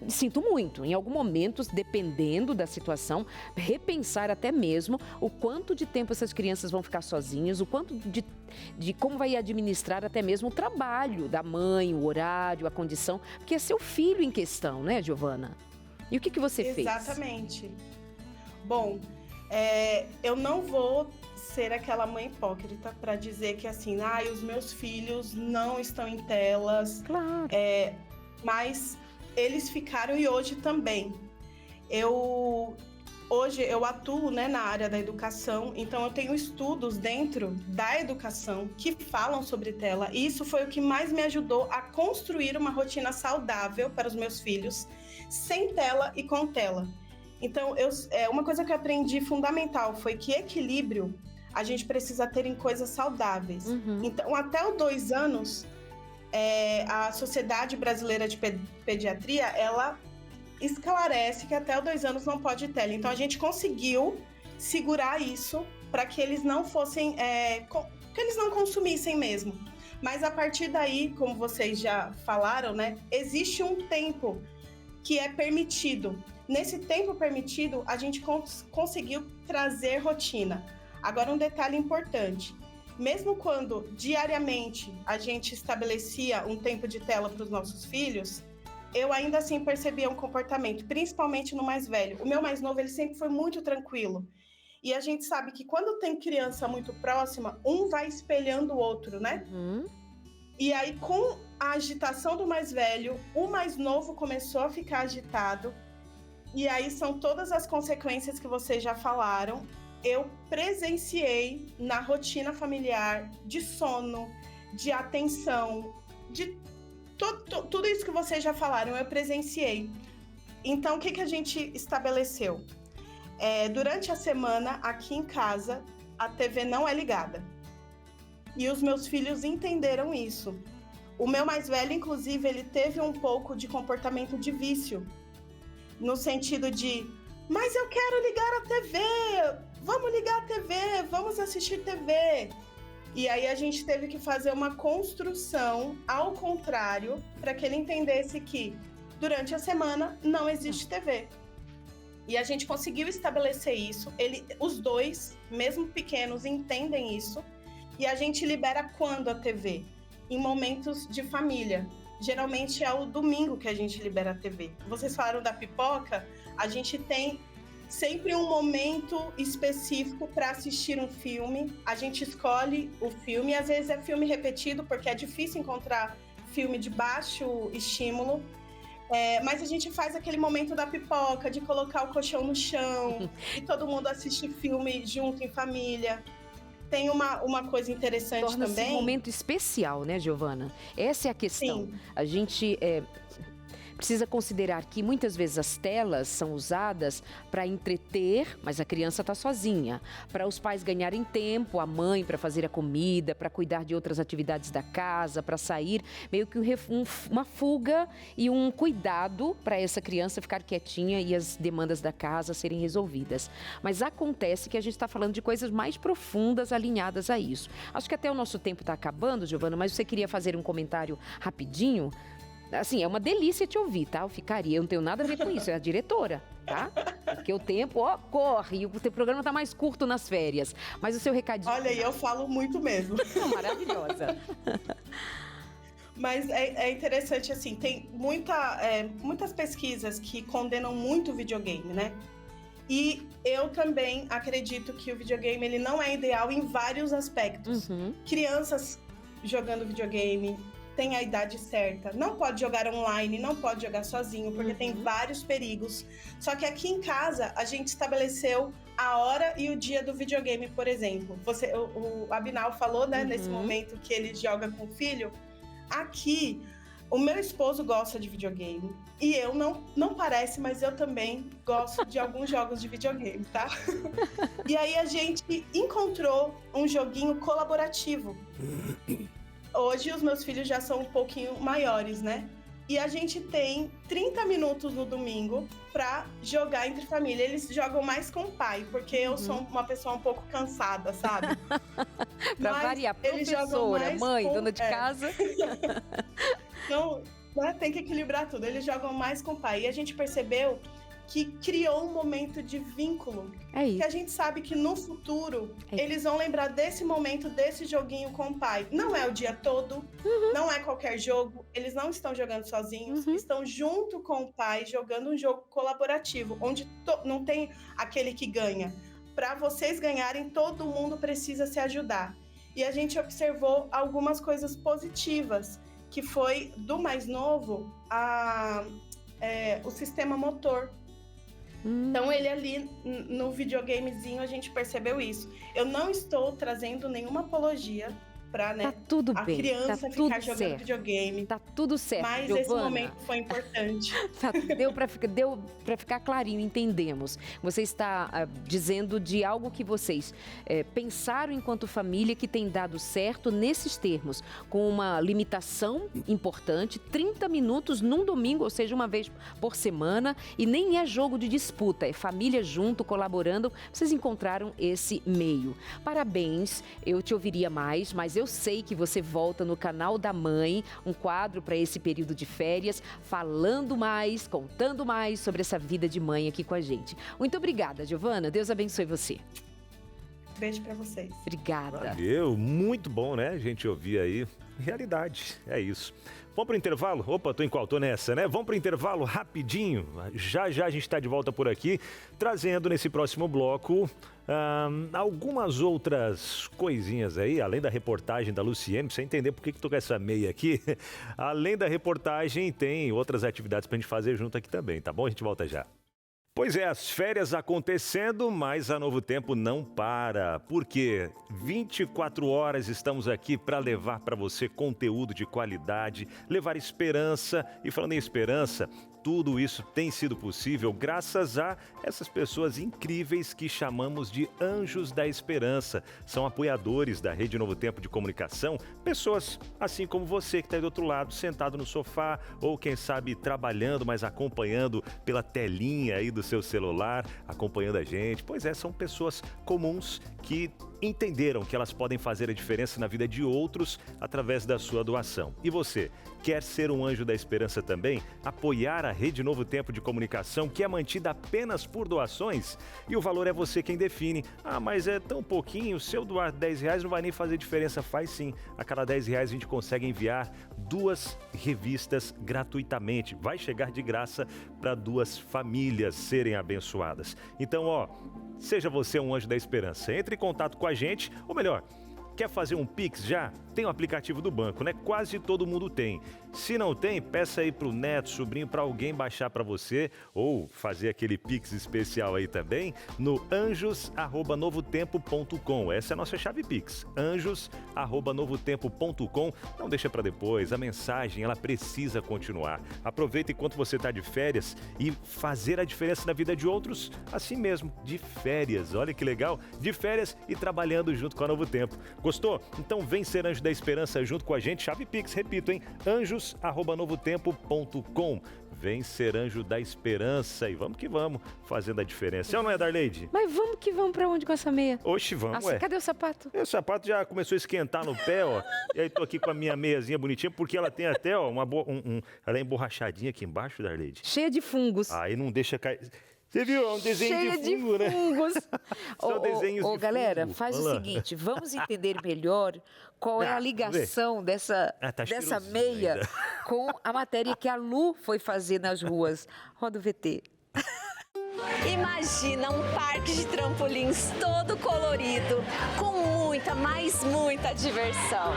Sinto muito, em algum momento, dependendo da situação, repensar até mesmo o quanto de tempo essas crianças vão ficar sozinhas, o quanto de como vai administrar até mesmo o trabalho da mãe, o horário, a condição, porque é seu filho em questão, né, Giovana? E o que você fez? Exatamente. Bom, eu não vou ser aquela mãe hipócrita para dizer que assim, os meus filhos não estão em telas. Claro. Mas eles ficaram e hoje também. Hoje eu atuo, né, na área da educação, então eu tenho estudos dentro da educação que falam sobre tela, e isso foi o que mais me ajudou a construir uma rotina saudável para os meus filhos, sem tela e com tela. Então, uma coisa que eu aprendi fundamental foi que equilíbrio a gente precisa ter em coisas saudáveis. Então, até os 2 anos, a Sociedade Brasileira de Pediatria, ela esclarece que até os 2 anos não pode tela. Então, a gente conseguiu segurar isso para que eles não fossem, que eles não consumissem mesmo. Mas a partir daí, como vocês já falaram, né, existe um tempo que é permitido. Nesse tempo permitido, a gente conseguiu trazer rotina. Agora, um detalhe importante. Mesmo quando diariamente a gente estabelecia um tempo de tela para os nossos filhos, eu ainda assim percebia um comportamento, principalmente no mais velho. O meu mais novo, ele sempre foi muito tranquilo. E a gente sabe que quando tem criança muito próxima, um vai espelhando o outro, né? E aí, com a agitação do mais velho, o mais novo começou a ficar agitado. E aí são todas as consequências que vocês já falaram. Eu presenciei na rotina familiar de sono, de atenção, de tudo isso que vocês já falaram, eu presenciei. Então, o que a gente estabeleceu? Durante a semana, aqui em casa, a TV não é ligada. E os meus filhos entenderam isso. O meu mais velho, inclusive, ele teve um pouco de comportamento de vício. No sentido de, mas eu quero ligar a TV, vamos ligar a TV, vamos assistir TV. E aí a gente teve que fazer uma construção ao contrário, para que ele entendesse que durante a semana não existe TV. E a gente conseguiu estabelecer isso, os dois, mesmo pequenos, entendem isso, e a gente libera quando a TV? Em momentos de família. Geralmente é o domingo que a gente libera a TV. Vocês falaram da pipoca, a gente tem sempre um momento específico para assistir um filme. A gente escolhe o filme, às vezes é filme repetido, porque é difícil encontrar filme de baixo estímulo. Mas a gente faz aquele momento da pipoca, de colocar o colchão no chão, e todo mundo assiste filme junto em família. Tem uma coisa interessante também. Torna-se um momento especial, né, Giovana? Essa é a questão. Sim. A gente precisa considerar que muitas vezes as telas são usadas para entreter, mas a criança está sozinha. Para os pais ganharem tempo, a mãe para fazer a comida, para cuidar de outras atividades da casa, para sair, meio que uma fuga e um cuidado para essa criança ficar quietinha e as demandas da casa serem resolvidas. Mas acontece que a gente está falando de coisas mais profundas alinhadas a isso. Acho que até o nosso tempo está acabando, Giovana, mas você queria fazer um comentário rapidinho? Assim, é uma delícia te ouvir, tá? Eu ficaria, eu não tenho nada a ver com isso, é a diretora, tá? Porque o tempo, corre, e o teu programa tá mais curto nas férias. Mas o seu recadinho... Olha, eu falo muito mesmo. Maravilhosa. Mas é interessante, assim, tem muitas pesquisas que condenam muito o videogame, né? E eu também acredito que o videogame, ele não é ideal em vários aspectos. Uhum. Crianças jogando videogame... tem a idade certa, não pode jogar online, não pode jogar sozinho, porque tem vários perigos. Só que aqui em casa, a gente estabeleceu a hora e o dia do videogame, por exemplo. O Abinal falou, né, nesse momento que ele joga com o filho. Aqui, o meu esposo gosta de videogame. E eu, não parece, mas eu também gosto de alguns jogos de videogame, tá? E aí a gente encontrou um joguinho colaborativo. Hoje os meus filhos já são um pouquinho maiores, né? E a gente tem 30 minutos no domingo pra jogar entre família. Eles jogam mais com o pai, porque eu sou uma pessoa um pouco cansada, sabe? Pra variar, professora, mãe, dona de casa. Então, né, tem que equilibrar tudo. Eles jogam mais com o pai. E a gente percebeu que criou um momento de vínculo. É isso. Que a gente sabe que no futuro eles vão lembrar desse momento, desse joguinho com o pai. Não é o dia todo, não é qualquer jogo, eles não estão jogando sozinhos, estão junto com o pai jogando um jogo colaborativo, onde não tem aquele que ganha. Para vocês ganharem, todo mundo precisa se ajudar. E a gente observou algumas coisas positivas, que foi do mais novo o sistema motor. Então, ele ali no videogamezinho, a gente percebeu isso. Eu não estou trazendo nenhuma apologia para, né, tá tudo a bem, criança tá ficar tudo jogando certo. videogame. Tá tudo certo, Mas Giovana. esse momento foi importante. Deu para ficar clarinho, entendemos. Você está dizendo de algo que vocês pensaram enquanto família que tem dado certo nesses termos, com uma limitação importante, 30 minutos num domingo, ou seja, uma vez por semana, e nem é jogo de disputa, é família junto, colaborando. Vocês encontraram esse meio. Parabéns, eu te ouviria mais, mas eu sei que você volta no canal da mãe, um quadro para esse período de férias, falando mais, contando mais sobre essa vida de mãe aqui com a gente. Muito obrigada, Giovana. Deus abençoe você. Beijo para vocês. Obrigada. Valeu, muito bom, né? A gente ouvir aí. Realidade, é isso. Vamos pro intervalo? Opa, tô em qual? Tô nessa, né? Vamos pro intervalo rapidinho. Já a gente tá de volta por aqui, trazendo nesse próximo bloco algumas outras coisinhas aí, além da reportagem da Luciene, pra você entender por que tô com essa meia aqui. Além da reportagem, tem outras atividades pra gente fazer junto aqui também, tá bom? A gente volta já. Pois é, as férias acontecendo, mas a Novo Tempo não para. Porque 24 horas estamos aqui para levar para você conteúdo de qualidade, levar esperança. E falando em esperança, tudo isso tem sido possível graças a essas pessoas incríveis que chamamos de Anjos da Esperança. São apoiadores da Rede Novo Tempo de Comunicação, pessoas assim como você que está aí do outro lado, sentado no sofá ou quem sabe trabalhando, mas acompanhando pela telinha aí do seu celular, acompanhando a gente. Pois é, são pessoas comuns que entenderam que elas podem fazer a diferença na vida de outros através da sua doação. E você, quer ser um anjo da esperança também? Apoiar a Rede Novo Tempo de Comunicação, que é mantida apenas por doações? E o valor é você quem define. Ah, mas é tão pouquinho, se eu doar R$10 não vai nem fazer diferença. Faz sim. A cada R$10 a gente consegue enviar 2 revistas gratuitamente. Vai chegar de graça para 2 famílias serem abençoadas. Então, seja você um anjo da esperança. Entre em contato com a gente, ou melhor, quer fazer um Pix já? Tem o aplicativo do banco, né? Quase todo mundo tem. Se não tem, peça aí pro neto, sobrinho, para alguém baixar para você ou fazer aquele Pix especial aí também no anjos@novotempo.com. Essa é a nossa chave Pix, anjos@novotempo.com. Não deixa para depois, a mensagem ela precisa continuar. Aproveita enquanto você está de férias e fazer a diferença na vida de outros, assim mesmo, de férias. Olha que legal, de férias e trabalhando junto com a Novo Tempo. Gostou? Então vem ser anjo da esperança junto com a gente. Chave Pix, repito, hein? anjos@novotempo.com. Vem ser anjo da esperança e vamos que vamos, fazendo a diferença. É ou não é, Darleide? Mas vamos que vamos, pra onde com essa meia? Oxe, vamos, Cadê o sapato? O sapato já começou a esquentar no pé, E aí tô aqui com a minha meiazinha bonitinha, porque ela tem até, ela é emborrachadinha aqui embaixo, Darleide. Cheia de fungos. Aí não deixa cair... Você viu? É um desenho de fungo, né? São desenhos de galera, fungo. Faz o seguinte, vamos entender melhor qual é a ligação dessa meia ainda com a matéria que a Lu foi fazer nas ruas. Roda o VT. Imagina um parque de trampolins todo colorido, com muita diversão.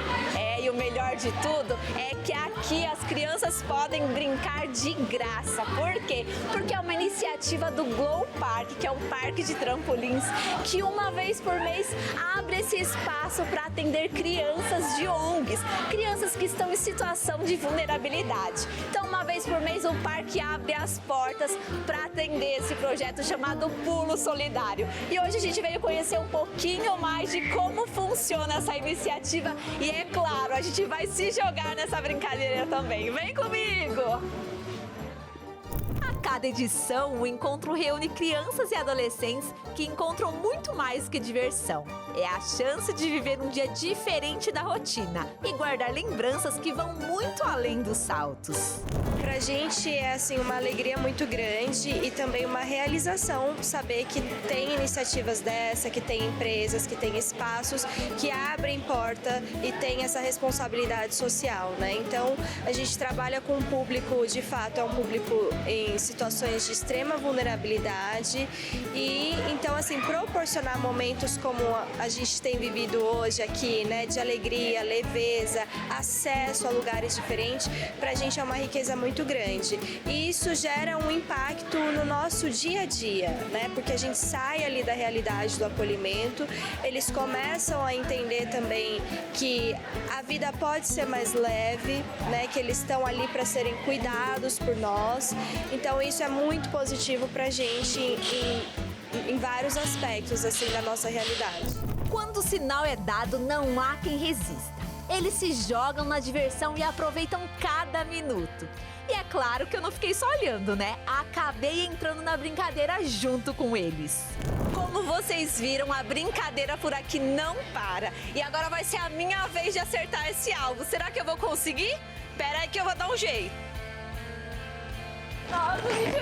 E o melhor de tudo é que aqui as crianças podem brincar de graça. Por quê? Porque é uma iniciativa do Glow Park, que é um parque de trampolins, que uma vez por mês abre esse espaço para atender crianças de ONGs, crianças que estão em situação de vulnerabilidade. Então, uma vez por mês, o parque abre as portas para atender esse projeto chamado Pulo Solidário. E hoje a gente veio conhecer um pouquinho mais de como funciona essa iniciativa e, é claro, a gente vai se jogar nessa brincadeira também. Vem comigo! A cada edição, o encontro reúne crianças e adolescentes que encontram muito mais que diversão. É a chance de viver um dia diferente da rotina e guardar lembranças que vão muito além dos saltos. Pra gente é assim uma alegria muito grande e também uma realização saber que tem iniciativas dessa, que tem empresas, que tem espaços que abrem porta e tem essa responsabilidade social, né? Então a gente trabalha com um público, de fato, é um público em situações de extrema vulnerabilidade e então assim proporcionar momentos como a gente tem vivido hoje aqui, né, de alegria, leveza, acesso a lugares diferentes, pra gente é uma riqueza muito grande. E isso gera um impacto no nosso dia a dia, né? Porque a gente sai ali da realidade do acolhimento, eles começam a entender também que a vida pode ser mais leve, né? Que eles estão ali para serem cuidados por nós. Então isso é muito positivo pra gente em vários aspectos assim da nossa realidade. Quando o sinal é dado, não há quem resista. Eles se jogam na diversão e aproveitam cada minuto. E é claro que eu não fiquei só olhando, né? Acabei entrando na brincadeira junto com eles. Como vocês viram, a brincadeira por aqui não para. E agora vai ser a minha vez de acertar esse alvo. Será que eu vou conseguir? Pera aí que eu vou dar um jeito. Nossa, gente...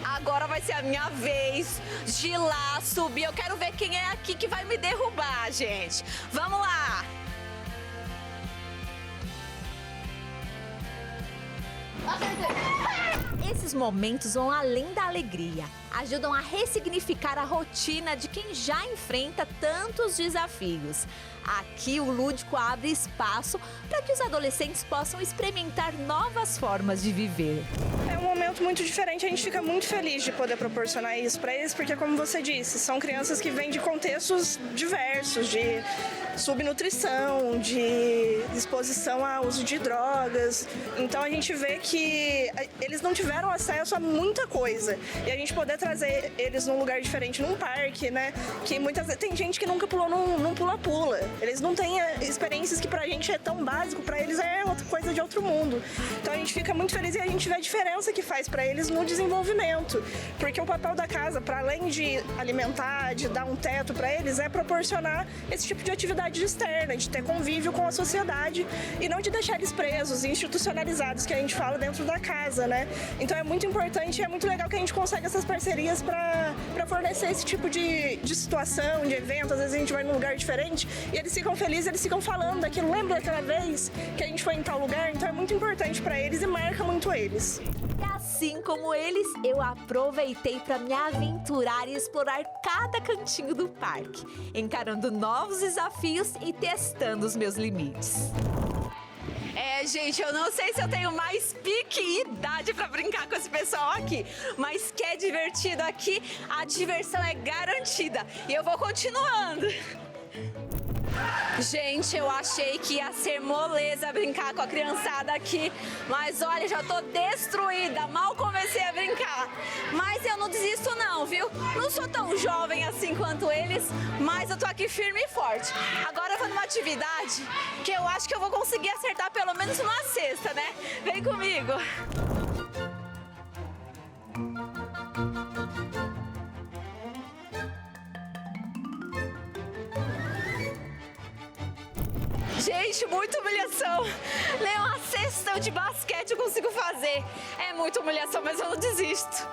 Agora vai ser a minha vez de ir lá subir. Eu quero ver quem é aqui que vai me derrubar, gente. Vamos lá! Esses momentos vão além da alegria. Ajudam a ressignificar a rotina de quem já enfrenta tantos desafios. Aqui o lúdico abre espaço para que os adolescentes possam experimentar novas formas de viver. É um momento muito diferente, a gente fica muito feliz de poder proporcionar isso para eles, porque como você disse, são crianças que vêm de contextos diversos, de subnutrição, de exposição ao uso de drogas. Então a gente vê que eles não tiveram acesso a muita coisa. E a gente poder trazer eles num lugar diferente, num parque, né? Que muitas vezes tem gente que nunca pulou num pula-pula. Eles não têm experiências que pra gente é tão básico, pra eles é outra coisa de outro mundo. Então a gente fica muito feliz e a gente vê a diferença que faz pra eles no desenvolvimento. Porque o papel da casa, para além de alimentar, de dar um teto para eles, é proporcionar esse tipo de atividade externa, de ter convívio com a sociedade e não de deixar eles presos, institucionalizados, que a gente fala dentro da casa, né? Então é muito importante e é muito legal que a gente consegue essas parcerias para fornecer esse tipo de situação, de evento. Às vezes a gente vai num lugar diferente e eles ficam felizes, eles ficam falando daquilo. Lembra daquela vez que a gente foi em tal lugar? Então é muito importante para eles e marca muito eles. E assim como eles, eu aproveitei para me aventurar e explorar cada cantinho do parque, encarando novos desafios e testando os meus limites. Gente, eu não sei se eu tenho mais pique e idade pra brincar com esse pessoal aqui, mas que é divertido aqui, a diversão é garantida e eu vou continuando. Gente, eu achei que ia ser moleza brincar com a criançada aqui, mas olha, já tô destruída, mal comecei a brincar. Mas eu não desisto não, viu? Não sou tão jovem assim quanto eles, mas eu tô aqui firme e forte. Agora eu vou numa atividade que eu acho que eu vou conseguir acertar pelo menos uma cesta, né? Vem comigo. Gente, muita humilhação. Nem uma cesta de basquete eu consigo fazer. É muita humilhação, mas eu não desisto.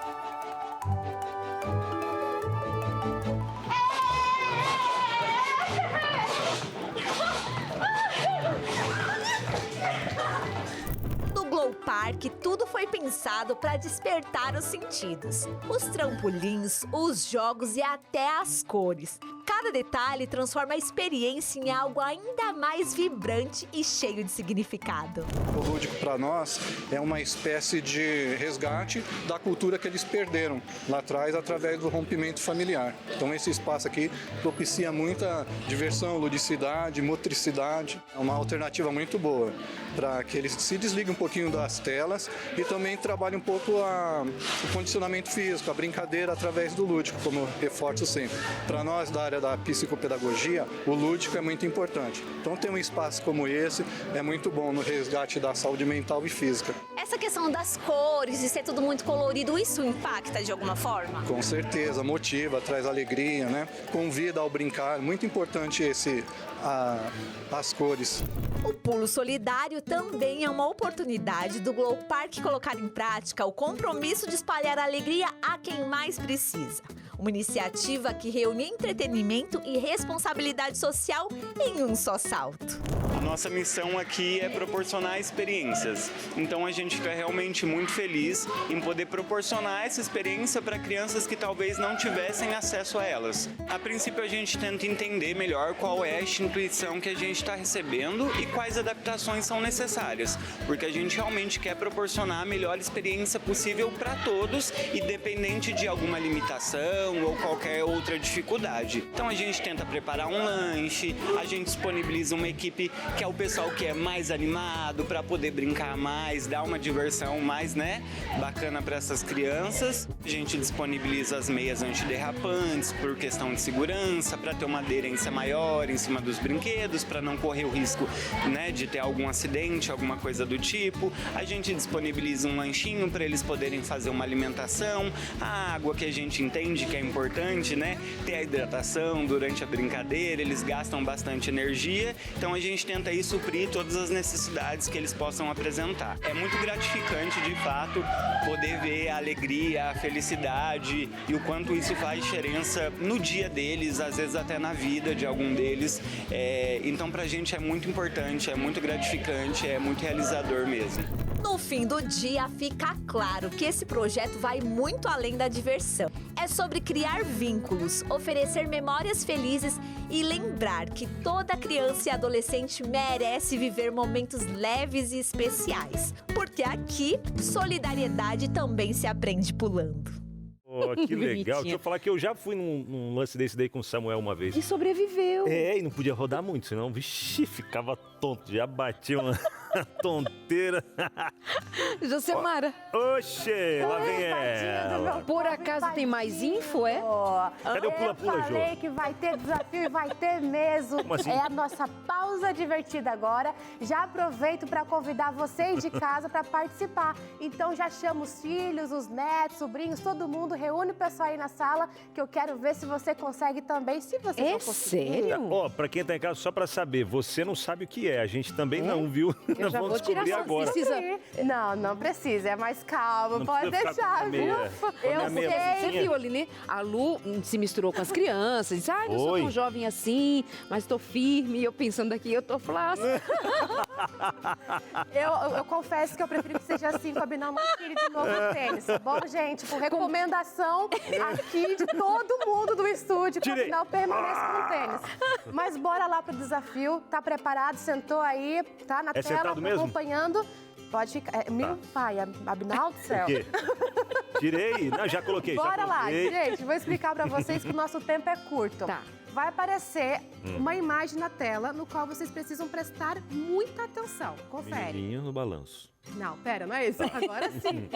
No Park, tudo foi pensado para despertar os sentidos. Os trampolins, os jogos e até as cores. Cada detalhe transforma a experiência em algo ainda mais vibrante e cheio de significado. O lúdico para nós é uma espécie de resgate da cultura que eles perderam lá atrás através do rompimento familiar. Então esse espaço aqui propicia muita diversão, ludicidade, motricidade. É uma alternativa muito boa para que eles se desliguem um pouquinho das telas e também trabalhem um pouco o condicionamento físico, a brincadeira através do lúdico, como eu reforço sempre. Para nós da área da psicopedagogia, o lúdico é muito importante. Então ter um espaço como esse é muito bom no resgate da saúde mental e física. Essa questão das cores e ser tudo muito colorido, isso impacta de alguma forma? Com certeza, motiva, traz alegria, né? Convida ao brincar, muito importante as cores. O Pulo Solidário também é uma oportunidade do Glow Park colocar em prática o compromisso de espalhar alegria a quem mais precisa. Uma iniciativa que reúne entretenimento e responsabilidade social em um só salto. Nossa missão aqui é proporcionar experiências. Então a gente fica realmente muito feliz em poder proporcionar essa experiência para crianças que talvez não tivessem acesso a elas. A princípio a gente tenta entender melhor qual é a instituição que a gente está recebendo e quais adaptações são necessárias, porque a gente realmente quer proporcionar a melhor experiência possível para todos, independente de alguma limitação ou qualquer outra dificuldade. Então a gente tenta preparar um lanche, a gente disponibiliza uma equipe que é o pessoal que é mais animado para poder brincar mais, dar uma diversão mais, bacana para essas crianças. A gente disponibiliza as meias antiderrapantes por questão de segurança, para ter uma aderência maior em cima dos brinquedos, para não correr o risco, de ter algum acidente, alguma coisa do tipo. A gente disponibiliza um lanchinho para eles poderem fazer uma alimentação, a água que a gente entende que é importante, ter a hidratação durante a brincadeira, eles gastam bastante energia, então a gente tenta aí suprir todas as necessidades que eles possam apresentar. É muito gratificante, de fato, poder ver a alegria, a felicidade e o quanto isso faz diferença no dia deles, às vezes até na vida de algum deles. Então pra gente é muito importante, é muito gratificante, é muito realizador mesmo. No fim do dia, fica claro que esse projeto vai muito além da diversão. É sobre criar vínculos, oferecer memórias felizes e lembrar que toda criança e adolescente merece viver momentos leves e especiais. Porque aqui, solidariedade também se aprende pulando. Oh, que legal. Deixa eu falar que eu já fui num lance desse daí com o Samuel uma vez. E sobreviveu. E não podia rodar muito, senão, vixi, ficava tonto. Já batia uma... tonteira. Josemara. Oxê, lá vem ela. Por acaso tem mais info, é? Cadê o pula-pula, Jô? Eu falei que vai ter desafio e vai ter mesmo. Como assim? É a nossa pausa divertida agora. Já aproveito para convidar vocês de casa para participar. Então já chama os filhos, os netos, sobrinhos, todo mundo. Reúne o pessoal aí na sala que eu quero ver se você consegue também. Se você não conseguir. Sério? Ó, pra quem tá em casa, só pra saber, você não sabe o que é. A gente também não, viu? Eu já Vamos vou tirar descobrir agora. Não precisa. É mais calmo. Não Pode precisa ficar deixar, com viu? meia. Eu meia Você sei. viu ali, né? A Lu se misturou com as crianças. Disse, não sou tão jovem assim, mas tô firme. E eu pensando aqui, eu tô flácida. Eu confesso que eu prefiro que seja assim, com a Abinão não tire de novo o tênis, tá bom, gente? Por recomendação aqui de todo mundo do estúdio, que a Abinão permaneça com o tênis. Mas bora lá pro desafio. Tá preparado? Sentou aí, tá na tela, sentado mesmo? acompanhando. Pode ficar. Meu pai, Abinão do céu. Tirei? Não, já coloquei. Bora já lá, coloquei. gente. Vou explicar pra vocês que o nosso tempo é curto. Tá. Vai aparecer uma imagem na tela no qual vocês precisam prestar muita atenção. Confere. Menininho no balanço. Não, pera, não é isso. Agora sim.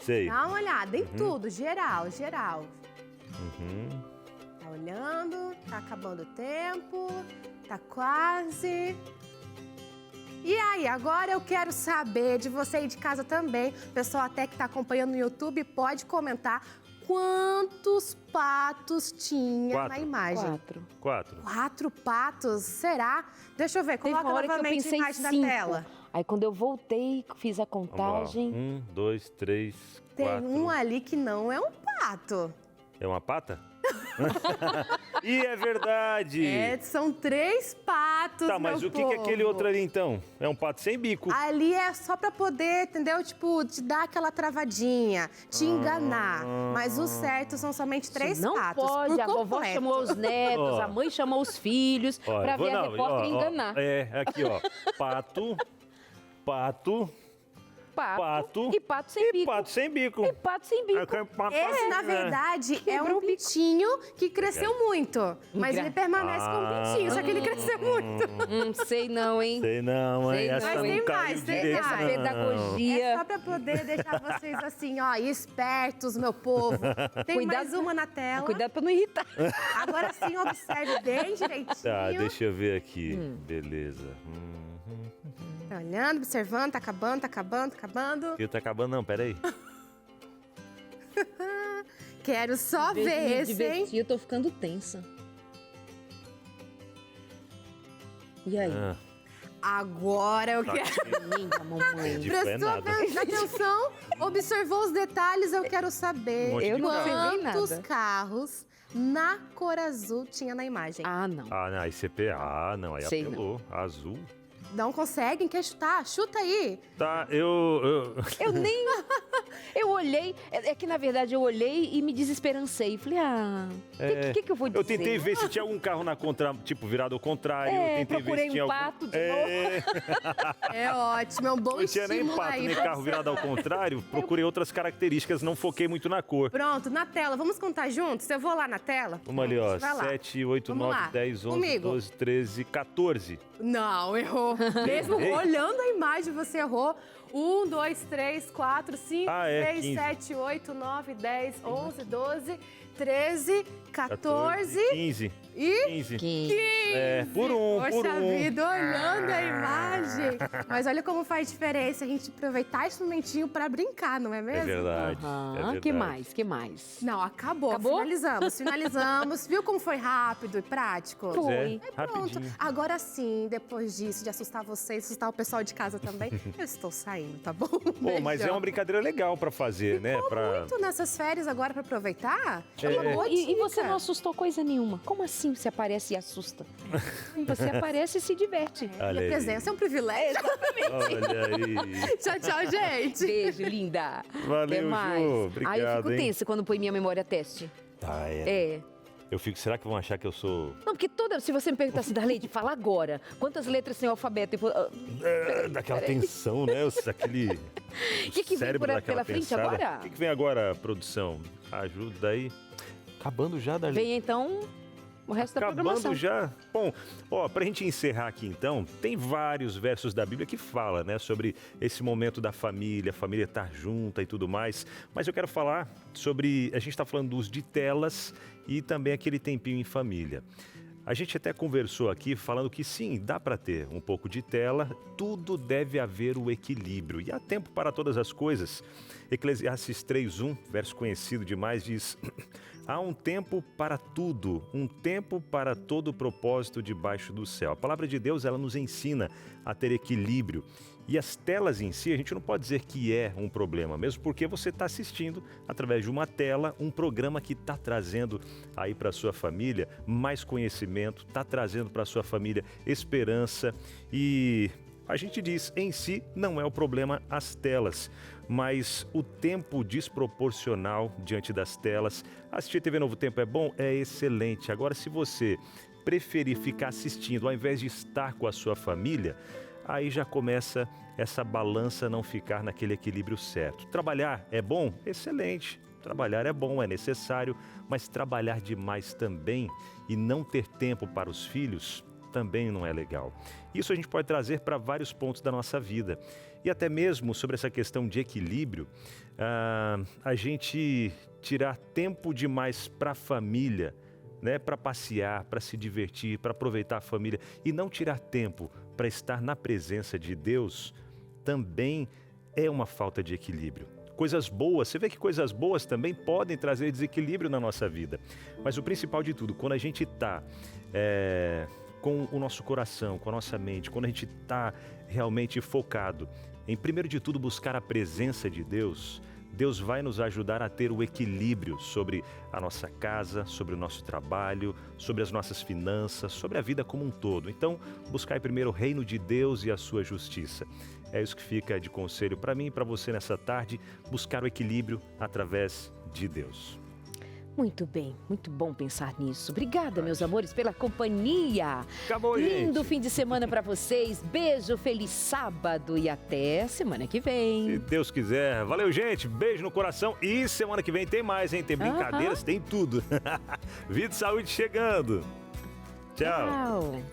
Sei. Dá uma olhada em tudo, geral. Uhum. Tá olhando, tá acabando o tempo, tá quase. E aí, agora eu quero saber de você aí de casa também, o pessoal até que tá acompanhando no YouTube, pode comentar quantos patos tinha na imagem. 4. 4 patos? Será? Deixa eu ver, Teve coloca uma hora que eu novamente a pensei imagem na 5. tela. Aí quando eu voltei, fiz a Vamos lá. contagem. 1, 2, 3, 4. Tem um ali que não é um pato. É uma pata? E é verdade! São 3 patos, Tá, mas meu o que é aquele povo. outro ali então? É um pato sem bico. Ali é só pra poder, entendeu? Tipo, te dar aquela travadinha, te enganar. Mas o certo são somente 3 Não patos. pode, por a vovó completo. chamou os netos, Ó. a mãe chamou os filhos, Ó, pra ver a não, repórter ó, enganar. Aqui, ó. Pato, Pato pato e pato sem bico. pato sem bico. E pato sem bico. Esse, na verdade, é um pintinho que cresceu muito. Mas ele permanece com um pintinho, só que ele cresceu muito. Sei não, hein? Sei não, hein? Sei não. Essa Mas não tem caiu mais, tem direito, mais. não. Pedagogia. É só pra poder deixar vocês assim, ó, espertos, meu povo. Tem Cuidado- mais uma na tela. Cuidado pra não irritar. Agora sim, observe bem direitinho. Tá, deixa eu ver aqui. Beleza. Tá olhando, observando, tá acabando, tá acabando, tá acabando. Ele tá acabando, não, peraí. Quero só Em vez de ver me esse, hein? divertir, eu tô ficando tensa. E aí? Agora eu Tá quero. aqui. Linda, mamãe. De pé Prestou nada. atenção, observou os detalhes, eu quero saber Um monte de Eu não carro. observei quantos nada. carros na cor azul tinha na imagem. Ah, não. Ah, não, aí CP. Ah, não, aí Sei apelou. Azul. Não conseguem? Quer chutar? Chuta aí. Tá, Eu nem... Eu olhei... É que, na verdade, eu olhei e me desesperancei. Falei, o que eu vou dizer? Eu tentei ver se tinha algum carro na contra, tipo, virado ao contrário. Eu tentei ver procurei se tinha um algum... pato de novo. É ótimo, é um bom Não tinha nem estímulo pato, aí nem pra carro você. virado ao contrário. Procurei outras características, não foquei muito na cor. Pronto, na tela. Vamos contar juntos? Eu vou lá na tela. Vamos ali, ó. Vai lá. 7, 8, Vamos 9, lá. 10, 11, Comigo. 12, 13, 14. Não, errou. Mesmo Errei? olhando a imagem, você errou. 1, 2, 3, 4, 5, Ah, é, 6, 15. 7, 8, 9, 10, 11, 12, 13, 14 15. e 15. 15. É, por um, por Poxa um. vida, olhando a imagem. Mas olha como faz diferença a gente aproveitar esse momentinho para brincar, não é É mesmo? verdade. Aham. É verdade. Que mais? Que mais? Não, acabou. Acabou? Finalizamos. Viu como foi rápido e prático? Foi. É, Pronto. rapidinho. Agora sim, depois disso, de assustar vocês, assustar o pessoal de casa também, eu estou saindo, tá bom? Pô, mas é uma brincadeira legal pra fazer, né? Pra... Muito nessas férias agora pra aproveitar. É uma boa E dica. você não assustou coisa nenhuma. Como assim você aparece e assusta? Você aparece e se diverte. Olha Minha aí. presença é um privilégio. Olha aí. Tchau, tchau, gente. Beijo, linda. Valeu, Até mais. Ju. Obrigado, Aí eu fico hein? tensa quando põe minha memória teste. Ah, é. É. Eu fico, será que vão achar que eu sou... Não, porque se você me perguntar assim, Darlene, fala agora. Quantas letras tem o alfabeto? Eu vou, daquela tensão, né? Aquele O que vem cérebro pela daquela frente pensada. agora? O que vem agora, produção? Ajuda aí. Acabando já, Dali. Vem então o resto da programação. Já. Bom, pra gente encerrar aqui então, tem vários versos da Bíblia que falam, né, sobre esse momento da família, a família estar junta e tudo mais. Mas eu quero falar sobre, a gente está falando do uso de telas e também aquele tempinho em família. A gente até conversou aqui falando que sim, dá para ter um pouco de tela, tudo deve haver o equilíbrio. E há tempo para todas as coisas. Eclesiastes 3:1, verso conhecido demais, diz: há um tempo para tudo, um tempo para todo propósito debaixo do céu. A palavra de Deus, ela nos ensina a ter equilíbrio. E as telas em si, a gente não pode dizer que é um problema, mesmo porque você está assistindo, através de uma tela, um programa que está trazendo aí para a sua família mais conhecimento, está trazendo para a sua família esperança. E a gente diz, em si, não é o problema as telas, mas o tempo desproporcional diante das telas. Assistir TV Novo Tempo é bom? É excelente. Agora, se você preferir ficar assistindo ao invés de estar com a sua família, aí já começa essa balança não ficar naquele equilíbrio certo. Trabalhar é bom? Excelente. Trabalhar é bom, é necessário, mas trabalhar demais também e não ter tempo para os filhos também não é legal. Isso a gente pode trazer para vários pontos da nossa vida. E até mesmo sobre essa questão de equilíbrio, a gente tirar tempo demais para a família, né, para passear, para se divertir, para aproveitar a família e não tirar tempo para estar na presença de Deus, também é uma falta de equilíbrio. Coisas boas, você vê que coisas boas também podem trazer desequilíbrio na nossa vida. Mas o principal de tudo, quando a gente está com o nosso coração, com a nossa mente, quando a gente está realmente focado em, primeiro de tudo, buscar a presença de Deus, Deus vai nos ajudar a ter o equilíbrio sobre a nossa casa, sobre o nosso trabalho, sobre as nossas finanças, sobre a vida como um todo. Então, buscar primeiro o reino de Deus e a sua justiça. É isso que fica de conselho para mim e para você nessa tarde, buscar o equilíbrio através de Deus. Muito bem, muito bom pensar nisso. Obrigada, meus amores, pela companhia. Acabou, Lindo gente. fim de semana para vocês. Beijo, feliz sábado e até semana que vem. Se Deus quiser. Valeu, gente. Beijo no coração. E semana que vem tem mais, hein? Tem brincadeiras, tem tudo. Vida e saúde chegando. Tchau. Tchau.